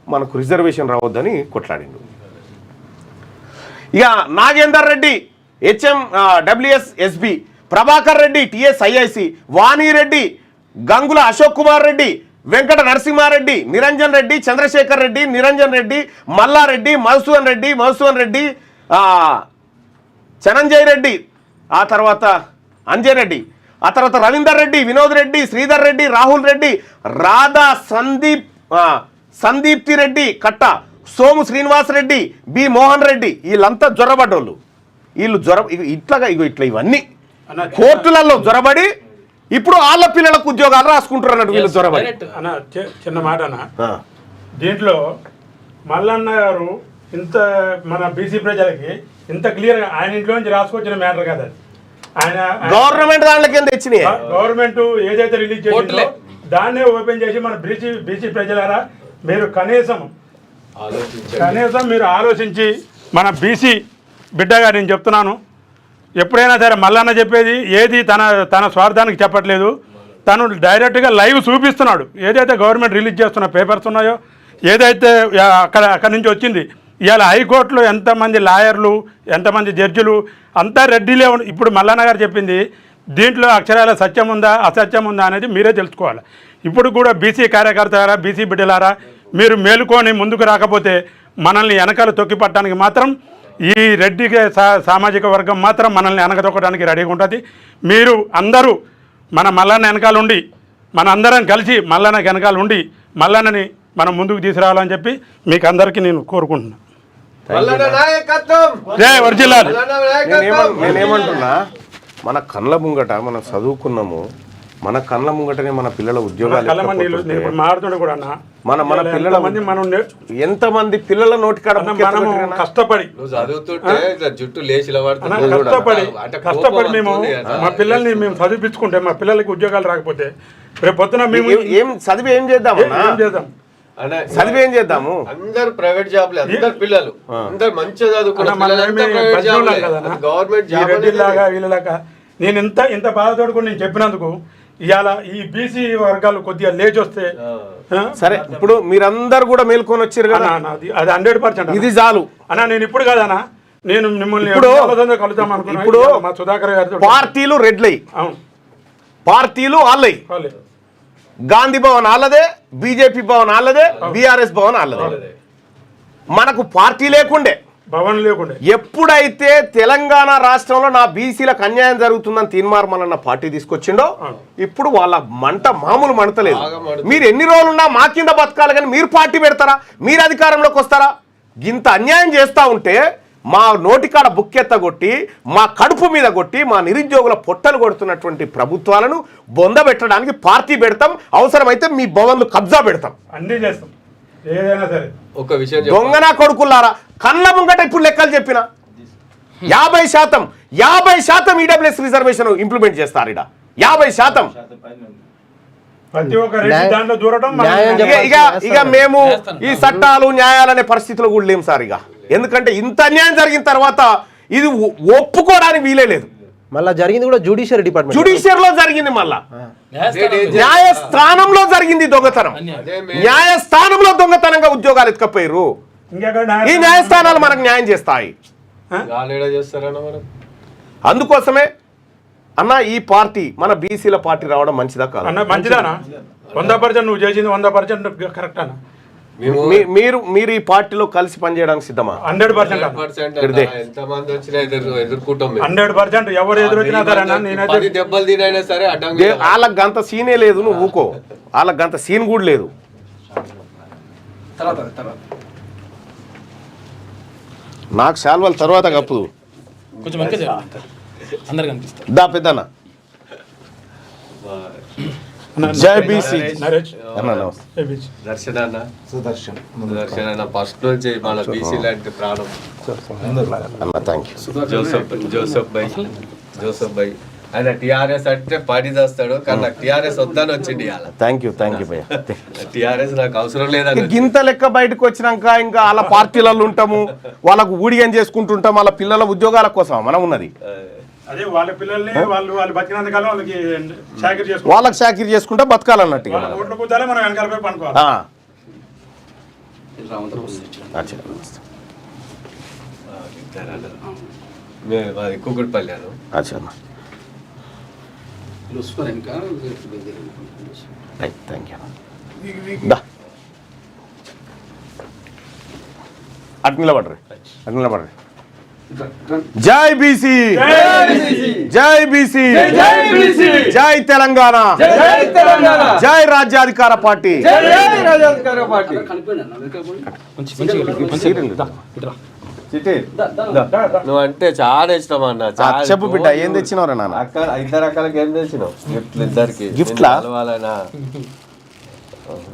Speaker 1: మనకు రిజర్వేషన్ రావద్దని కొట్లాడిండు. ఇక నాగేందర్ రెడ్డి HMWSSB, ప్రభాకర్ రెడ్డి TSIIC, వాణిరెడ్డి, గంగుల అశోక్ కుమార్ రెడ్డి, వెంకట నరసింహారెడ్డి, నిరంజన్ రెడ్డి, చంద్రశేఖర్ రెడ్డి, నిరంజన్ రెడ్డి, మల్లారెడ్డి, మధుసూదన్ రెడ్డి, చనంజయ్ రెడ్డి, ఆ తర్వాత అంజయ్ రెడ్డి, ఆ తర్వాత రవీందర్ రెడ్డి, వినోద్ రెడ్డి, శ్రీధర్ రెడ్డి, రాహుల్ రెడ్డి, రాధా సందీప్తి రెడ్డి కట్ట, సోము శ్రీనివాస్ రెడ్డి, బి మోహన్ రెడ్డి, వీళ్ళంతా జ్వరబడ్డోళ్ళు. వీళ్ళు ఇట్లా ఇవన్నీ కోర్టులలో జ్వరబడి ఇప్పుడు వాళ్ళ పిల్లలకు ఉద్యోగాలు రాసుకుంటారు అన్నట్టు వీళ్ళు జ్వరబడి.
Speaker 5: అన్న చిన్న మాట అన్న, దీంట్లో మల్లన్న గారు ఇంత మన బీసీ ప్రజలకి ఇంత క్లియర్గా ఆయన ఇంట్లో నుంచి రాసుకొచ్చిన మ్యాటర్ కదా, ఆయన
Speaker 1: గవర్నమెంట్ దాంట్లో కింద ఇచ్చినాయి.
Speaker 5: గవర్నమెంట్ ఏదైతే రిలీజ్ చేసిందో దాన్నే ఓపెన్ చేసి మన బీసీ ప్రజలారా మీరు కనీసం మీరు ఆలోచించి మన బీసీ బిడ్డగా నేను చెప్తున్నాను, ఎప్పుడైనా సరే మల్లన్న చెప్పేది ఏది తన స్వార్థానికి చెప్పట్లేదు, తను డైరెక్ట్గా లైవ్ చూపిస్తున్నాడు. ఏదైతే గవర్నమెంట్ రిలీజ్ చేస్తున్న పేపర్స్ ఉన్నాయో, ఏదైతే అక్కడి నుంచి వచ్చింది, ఇవాళ హైకోర్టులో ఎంతమంది లాయర్లు, ఎంతమంది జడ్జిలు అంతా రెడ్డిలే. ఇప్పుడు మల్లన్న గారు చెప్పింది దీంట్లో అక్షరాల సత్యం ఉందా అసత్యం ఉందా అనేది మీరే తెలుసుకోవాలి. ఇప్పుడు కూడా బీసీ కార్యకర్తలారా, బీసీ బిడ్డలారా, మీరు మేలుకొని ముందుకు రాకపోతే మనల్ని వెనకాల తొక్కిపట్టడానికి మాత్రం ఈ రెడ్డి సామాజిక వర్గం మాత్రం మనల్ని వెనకతొక్కడానికి రెడీగా ఉంటుంది. మీరు అందరూ మన మల్లన్న వెనకాల ఉండి, మన అందరం కలిసి మల్లన్నకి వెనకాల ఉండి మల్లన్నని మనం ముందుకు తీసుకురావాలని చెప్పి మీకు అందరికీ నేను కోరుకుంటున్నాను.
Speaker 1: నేనేమంటున్నా, మన కళ్ళ ముంగట మనం చదువుకున్నాము, మన కళ్ళ ముంగటనే మన పిల్లల ఉద్యోగాలు మన పిల్లల ఎంతమంది పిల్లల నోటికాడ
Speaker 5: కష్టపడి
Speaker 6: జుట్టు లేచి
Speaker 5: కష్టపడి మేము మా పిల్లల్ని మేము చదివించుకుంటే మా పిల్లలకి ఉద్యోగాలు రాకపోతే రేపు పొద్దున మేము
Speaker 1: ఏం చదివి ఏం చేద్దాం చదివి ఏం చేద్దాము?
Speaker 6: అందరు ప్రైవేట్ జాబ్లే, అందరు పిల్లలు అందరు మంచిగా చదువుకున్నారు.
Speaker 5: వీళ్ళలాగా నేను ఇంత బాధతోడు నేను చెప్పినందుకు ఇవాళ ఈ బీసీ వర్గాలు కొద్దిగా లేచి వస్తే
Speaker 1: సరే. ఇప్పుడు మీరందరూ కూడా మేల్కొని వచ్చారు కదా,
Speaker 5: అది 100%
Speaker 1: ఇది చాలు
Speaker 5: అన్నా. నేను ఇప్పుడు కాదన్నా, నేను మిమ్మల్ని కలుద్దాం అనుకున్నా.
Speaker 1: ఇప్పుడు
Speaker 5: మా సుధాకర్ గారితో
Speaker 1: పార్టీలు రెడ్లై, పార్టీలు వాళ్ళయి, గాంధీ భవన్ వాళ్ళదే, బీజేపీ భవన్ వాళ్ళదే, బీఆర్ఎస్ భవన్ వాళ్ళదే. మనకు పార్టీ లేకుండే,
Speaker 5: భవన్ లేకుండే.
Speaker 1: ఎప్పుడైతే తెలంగాణ రాష్ట్రంలో నా బీసీలకు అన్యాయం జరుగుతుందని తీర్మానం పార్టీ తీసుకొచ్చిండో ఇప్పుడు వాళ్ళ మంట మామూలు మంటలేదు. మీరు ఎన్ని రోజులున్నా మా కింద బతకాలి కానీ మీరు పార్టీ పెడతారా? మీరు అధికారంలోకి వస్తారా? ఇంత అన్యాయం చేస్తూ ఉంటే మా నోటికాడ బుక్కెత్తగొట్టి, మా కడుపు మీద కొట్టి, మా నిరుద్యోగుల పొట్టలు కొడుతున్నటువంటి ప్రభుత్వాలను బొందబెట్టడానికి పార్టీ పెడతాం. అవసరమైతే మీ భవన్లు కబ్జా పెడతాం,
Speaker 5: అన్నీ చేస్తాం, ఏదైనా సరే.
Speaker 6: ఒక విషయం
Speaker 1: దొంగనా కొడుకులారా, కళ్ళ ముంగట ఇప్పుడు లెక్కలు చెప్పిన 50% ఈడబ్ల్యూఎస్ రిజర్వేషన్ ఇంప్లిమెంట్ చేస్తారు. ఇడ 50%. ఇక మేము ఈ చట్టాలు న్యాయాలనే పరిస్థితిలో కూడా లేము సార్. ఇక ఎందుకంటే ఇంత అన్యాయం జరిగిన తర్వాత ఇది ఒప్పుకోవడానికి వీలే లేదు.
Speaker 4: మళ్ళీ జరిగింది కూడా జ్యుడిషియరీ డిపార్ట్మెంట్.
Speaker 1: జ్యుడిషియర్ లో జరిగింది, మళ్ళా న్యాయస్థానంలో జరిగింది దొంగతనం. న్యాయస్థానంలో దొంగతనంగా ఉద్యోగాలు ఎత్తుకపోయారు. ఈ న్యాయస్థానాలు మనకు న్యాయం చేస్తాయి.
Speaker 6: చేస్తారన్న మనం
Speaker 1: అందుకోసమే అన్న ఈ పార్టీ మన బీసీల పార్టీ రావడం మంచిదా కాదు?
Speaker 5: మంచిదానా? 100% నువ్వు చేసింది 100% కరెక్ట్ అన్న.
Speaker 1: మీరు ఈ పార్టీలో కలిసి పనిచేయడానికి సిద్ధమా?
Speaker 5: 100%
Speaker 6: ఎంతమంది వచ్చినా ఎదుర్కొంటాం
Speaker 5: 100%. ఎవరు ఎదురొచ్చినా సరే అన్న, నేనైతే
Speaker 6: దెబ్బలు తినైనా సరే అడ్డంగా.
Speaker 1: వాళ్ళకి గంత సీనే లేదు, నువ్వు ఊకో. వాళ్ళకి గంత సీన్ కూడా లేదు. నాకు శాల్వాల తర్వాత కప్పు
Speaker 2: కొంచెం అందరు కనిపిస్తారు.
Speaker 1: దా పెద్దన్న. జై బీసీ.
Speaker 6: దర్శన అన్న, సుదర్శన్ అన్న ఫస్ట్ నుంచి మన బీసీ లాంటి ప్రాణం.
Speaker 1: అన్న థ్యాంక్ యూ. జోసఫ్ భాయ్ ఆయన టిఆర్ఎస్ అంటే పార్టీ చేస్తాడు, కానీ నాకు టిఆర్ఎస్ వద్దని వచ్చింది. థ్యాంక్ యూ భయ్య. టిఆర్ఎస్ నాకు అవసరం లేదని గింత లెక్క బయటకు వచ్చినాక ఇంకా వాళ్ళ పార్టీలలో ఉంటాము, వాళ్ళకు ఊడిగం చేసుకుంటుంటాం, వాళ్ళ పిల్లల ఉద్యోగాల కోసం మనం ఉన్నది.
Speaker 5: అదే వాళ్ళ పిల్లల్ని వాళ్ళు బతికినంత కాలం
Speaker 1: వాళ్ళకి చాకరీ చేసుకుంటా బతకాలన్నట్టు.
Speaker 5: మనం వెనకాలపై పనుకోవాలి.
Speaker 6: Kukatpally
Speaker 1: thank you. అటు నిలబడ్రి. జై బీసీ, జై బీసీ, జై తెలంగాణ, జై రాజ్యాధికార పార్టీ.
Speaker 6: నువ్వు అంటే చాలా ఇష్టం అన్న.
Speaker 1: చెప్పు బిడ్డ, ఏం తెచ్చినవరా నాన్న?
Speaker 6: ఇద్దరు రకాలకి ఏం తెచ్చినావు? గిఫ్ట్లు ఇద్దరికి.
Speaker 1: గిఫ్ట్లా?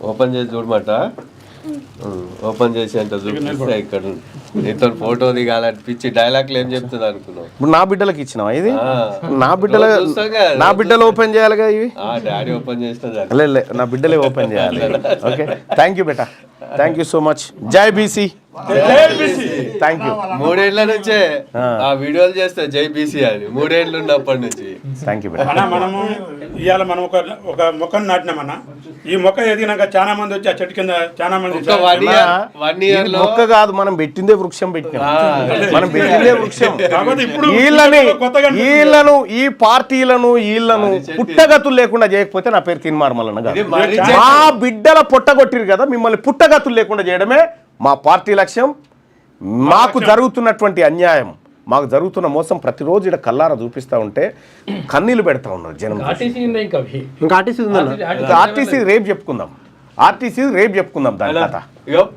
Speaker 6: ఓపెన్ చేసి చూడమాట. ఓపెన్ చేసి అంటే చూపిస్తే ఇక్కడ నీతో ఫోటో దిగాలనిపించి డైలాగ్లు ఏం చెప్తుంది అనుకున్నావు?
Speaker 1: ఇప్పుడు నా బిడ్డలకి ఇచ్చినావా ఇది? నా బిడ్డలు ఓపెన్ చేయాలిగా ఇవి.
Speaker 6: డాడీ ఓపెన్ చేసిన
Speaker 1: నా బిడ్డలే ఓపెన్ చేయాలి. Okay, thank you beta, thank you so much. జై బీసీ. Thank you.
Speaker 6: 3 ఏళ్ల నుంచే ఆ వీడియోలు చేస్తే జై బీసీ అని 3 ఏళ్ళు ఉన్నప్పటి నుంచి.
Speaker 1: Thank you.
Speaker 5: మనము ఇవాళ మనం ఒక మొక్కను నాటినామన్నా, ఈ మొక్క ఎదిగినాక చాలా మంది వచ్చి ఆ చెట్టు కింద చాలా మంది
Speaker 1: మొక్క కాదు, మనం పెట్టిందే వృక్షం పెట్టినాం. మనం పెట్టిందే వృక్షం. వీళ్ళను ఈ పార్టీలను వీళ్ళను పుట్టగతులు లేకుండా చేయకపోతే నా పేరు తిన్మార్మలన్న కాదు. మా బిడ్డల పుట్టగొట్టిరు కదా, మిమ్మల్ని పుట్టగతులు లేకుండా చేయడమే మా పార్టీ లక్ష్యం. మాకు జరుగుతున్నటువంటి అన్యాయం, మాకు జరుగుతున్న మోసం ప్రతిరోజు ఇక్కడ కల్లారా చూపిస్తా ఉంటే కన్నీళ్ళు పెడతా ఉన్నారు జనం. ఆర్టీసీ రేపు చెప్పుకుందాం దాని కథ.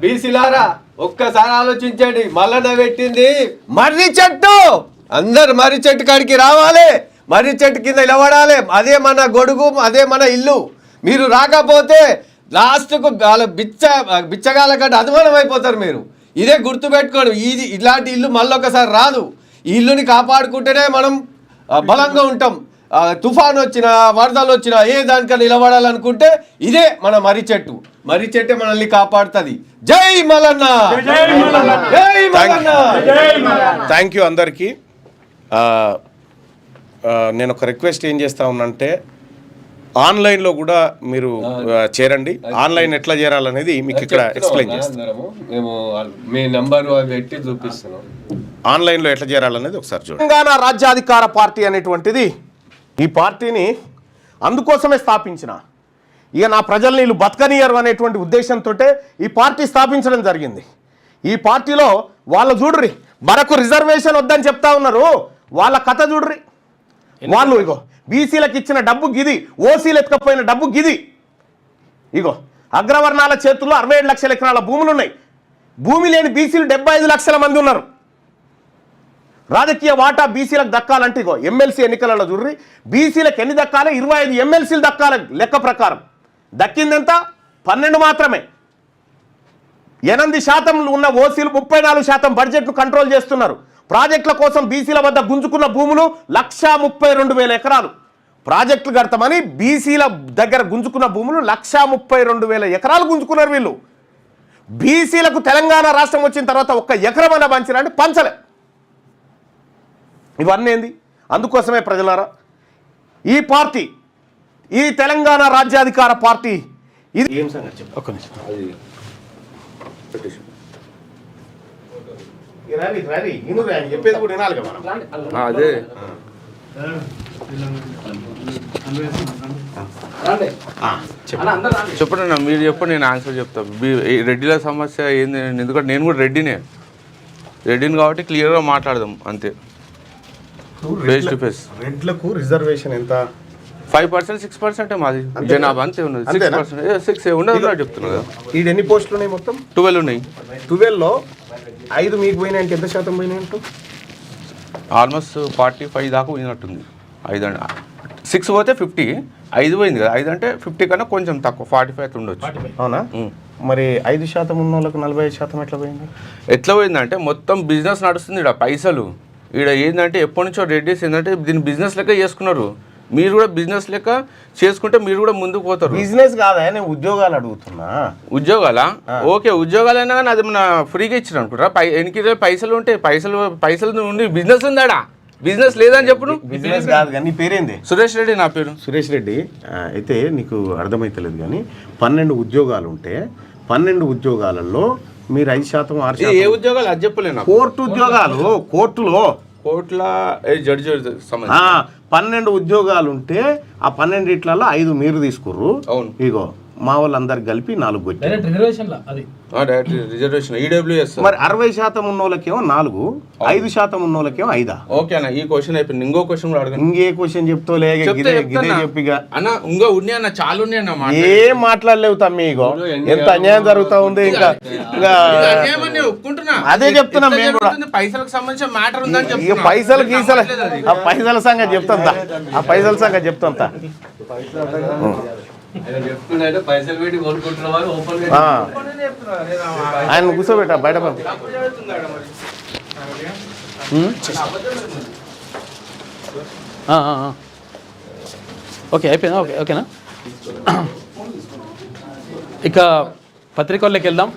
Speaker 6: బీసీలారా ఒక్కసారి ఆలోచించండి. మల్లన్న పెట్టింది మర్రి చెట్టు. అందరు మర్రి చెట్టు కాడికి రావాలి, మర్రి చెట్టు కింద నిలబడాలి. అదే మన గొడుగు, అదే మన ఇల్లు. మీరు రాకపోతే లాస్ట్కు బిచ్చగాల కంటే అధమానం అయిపోతారు మీరు. ఇదే గుర్తుపెట్టుకోండి. ఇలాంటి ఇల్లు మళ్ళొకసారి రాదు. ఈ ఇల్లుని కాపాడుకుంటేనే మనం బలంగా ఉంటాం. తుఫాన్ వచ్చినా, వరదలు వచ్చినా, ఏ దానికన్నా నిలబడాలనుకుంటే ఇదే మన మర్రి చెట్టు. మర్రి చెట్టే మనల్ని కాపాడుతుంది. జై మల్లన్న.
Speaker 1: థ్యాంక్ యూ అందరికీ. నేను ఒక రిక్వెస్ట్ ఏం చేస్తా ఉన్నంటే, ఆన్లైన్లో కూడా మీరు చేరండి. ఆన్లైన్ ఎట్లా చేరాలనేది మీకు ఇక్కడ ఎక్స్ప్లెయిన్ చేస్తాను.
Speaker 6: మేము మీ నెంబర్ పెట్టి చూపిస్తున్నాం.
Speaker 1: ఆన్లైన్లో ఎట్లా చేరాలనేది ఒకసారి చూడండి. తెలంగాణ రాజ్యాధికార పార్టీ అనేటువంటిది, ఈ పార్టీని అందుకోసమే స్థాపించిన, ఇక నా ప్రజల్ని వీళ్ళు బతకనియరు అనేటువంటి ఉద్దేశంతో ఈ పార్టీ స్థాపించడం జరిగింది. ఈ పార్టీలో వాళ్ళు చూడ్రి, మనకు రిజర్వేషన్ వద్దని చెప్తా ఉన్నారు. వాళ్ళ కథ చూడ్రి. వాళ్ళు ఇగో బీసీలకు ఇచ్చిన డబ్బు గిది, ఓసీలు ఎత్తుకపోయిన డబ్బు గిది. ఇగో అగ్రవర్ణాల చేతుల్లో 67 లక్షల ఎకరాల భూములు ఉన్నాయి. భూమి లేని బీసీలు 75 లక్షల మంది ఉన్నారు. రాజకీయ వాటా బీసీలకు దక్కాలంటే ఇగో ఎమ్మెల్సీ ఎన్నికలలో చూడ్రి, బీసీలకు ఎన్ని దక్కాలి? 25 ఎమ్మెల్సీలు దక్కాలి లెక్క ప్రకారం. దక్కిందెంత? 12 మాత్రమే. 8% ఉన్న ఓసీలు 34% బడ్జెట్ను కంట్రోల్ చేస్తున్నారు. ప్రాజెక్టుల కోసం బీసీల వద్ద గుంజుకున్న భూములు 132,000 ఎకరాలు. ప్రాజెక్టులు కడతామని బీసీల దగ్గర గుంజుకున్న భూములు 132,000 ఎకరాలు గుంజుకున్నారు వీళ్ళు. బీసీలకు తెలంగాణ రాష్ట్రం వచ్చిన తర్వాత ఒక్క ఎకరం అన్న పంచిరంటే పంచలే. ఇవన్నీ ఏంది? అందుకోసమే ప్రజలారా ఈ పార్టీ, ఈ తెలంగాణ రాజ్యాధికార పార్టీ ఇది ఏం సంగతి చెప్పు.
Speaker 2: ఒక్క నిమిషం.
Speaker 1: చెప్పేది కూడా వినాలి కదా మనం.
Speaker 7: అదే చెప్పండి అన్న, మీరు చెప్పండి, నేను ఆన్సర్ చెప్తాను. రెడ్డిల సమస్య ఏంది? ఎందుకంటే నేను కూడా రెడ్డిని కాబట్టి క్లియర్గా మాట్లాడదాం అంతే, ఫేస్ టు ఫేస్.
Speaker 1: రెడ్లకు రిజర్వేషన్ ఎంత?
Speaker 7: 5% 6% మాది జనాభా అంతే ఉన్నది. 6% 6 ఉండదు చెప్తున్నా కదా.
Speaker 1: ఈ ఎన్ని పోస్టులు ఉన్నాయి మొత్తం?
Speaker 7: 12 ఉన్నాయి.
Speaker 1: 12లో 5 మీకు పోయినాయి అంటే ఎంత శాతం పోయినాయి అంటూ?
Speaker 7: ఆల్మోస్ట్ 45 దాకా పోయినట్టుంది. 5 అంటే 6 పోతే 50, 5 పోయింది కదా. 5 అంటే 50 కన్నా కొంచెం తక్కువ, 45 ఉండొచ్చు.
Speaker 1: అవునా? మరి 5% ఉన్న వాళ్ళకి 45% ఎట్లా పోయింది?
Speaker 7: ఎట్లా పోయిందంటే మొత్తం బిజినెస్ నడుస్తుంది ఇక్కడ. పైసలు ఇక్కడ ఏంటంటే ఎప్పటి నుంచో రెడ్డిస్ ఏంటంటే దీన్ని బిజినెస్ లెక్క చేసుకున్నారు. మీరు కూడా బిజినెస్ లెక్క చేసుకుంటే మీరు కూడా ముందుకు పోతారు.
Speaker 1: బిజినెస్ కాదా, నేను ఉద్యోగాలు అడుగుతున్నా.
Speaker 7: ఉద్యోగాలా? ఓకే, ఉద్యోగాలైనా కానీ అది మన ఫ్రీగా ఇచ్చారు అనుకుంటారా? ఎనికి పైసలు ఉంటే పైసలు ఉండి బిజినెస్ ఉందాడా? బిజినెస్ లేదని చెప్పు.
Speaker 1: బిజినెస్ కాదు కానీ నీ పేరేంది?
Speaker 7: సురేష్ రెడ్డి నా పేరు.
Speaker 1: సురేష్ రెడ్డి. అయితే నీకు అర్థమైతలేదు కానీ 12 ఉద్యోగాలు ఉంటే 12 ఉద్యోగాలలో మీరు 5% 6%.
Speaker 7: ఏ ఉద్యోగాలు అది చెప్పలేను.
Speaker 1: కోర్టు ఉద్యోగాలు,
Speaker 7: కోర్టుల జడ్జి సంబంధించి
Speaker 1: 12 ఉద్యోగాలు ఉంటే ఆ 12 5 మీరు తీసుకుర్రు.
Speaker 7: అవును.
Speaker 1: ఇగో మా వాళ్ళందరికి కలిపి 4 వచ్చాయి.
Speaker 7: Reservation EWS.
Speaker 1: మరి 60% ఉన్న వాళ్ళకేమో 4, 5% ఉన్న వాళ్ళకేమో 5.
Speaker 7: ఓకే అన్న, ఈ క్వశ్చన్ అయిపోయింది. ఇంకో క్వశ్చన్ కూడా అడగండి.
Speaker 1: ఇంకే క్వశ్చన్ చెప్తావులే, చెప్పిగా
Speaker 7: అన్న. ఇంకో ఉన్నాయి అన్న, చాలా ఉన్నాయి అన్న.
Speaker 1: ఏం మాట్లాడలేవు తమ్మి. ఇగో ఎంత అన్యాయం జరుగుతా ఉంది. ఇంకా
Speaker 7: ఒప్పుకుంటున్నా,
Speaker 1: అదే చెప్తున్నా మేము కూడా.
Speaker 7: పైసలకు సంబంధించిన మ్యాటర్ ఉందని
Speaker 1: ఇక ఆ పైసల సంగతి చెప్తా. ఆ పైసల సంగతి చెప్తా.
Speaker 6: పైసలు పెట్టి కొనుక్కుంటున్నారు.
Speaker 1: ఆయన కూర్చోబెట్ట బయట పంపి.
Speaker 2: ఓకే, అయిపోయిందా? ఓకేనా? ఇక పత్రికల్లోకి వెళ్దాం.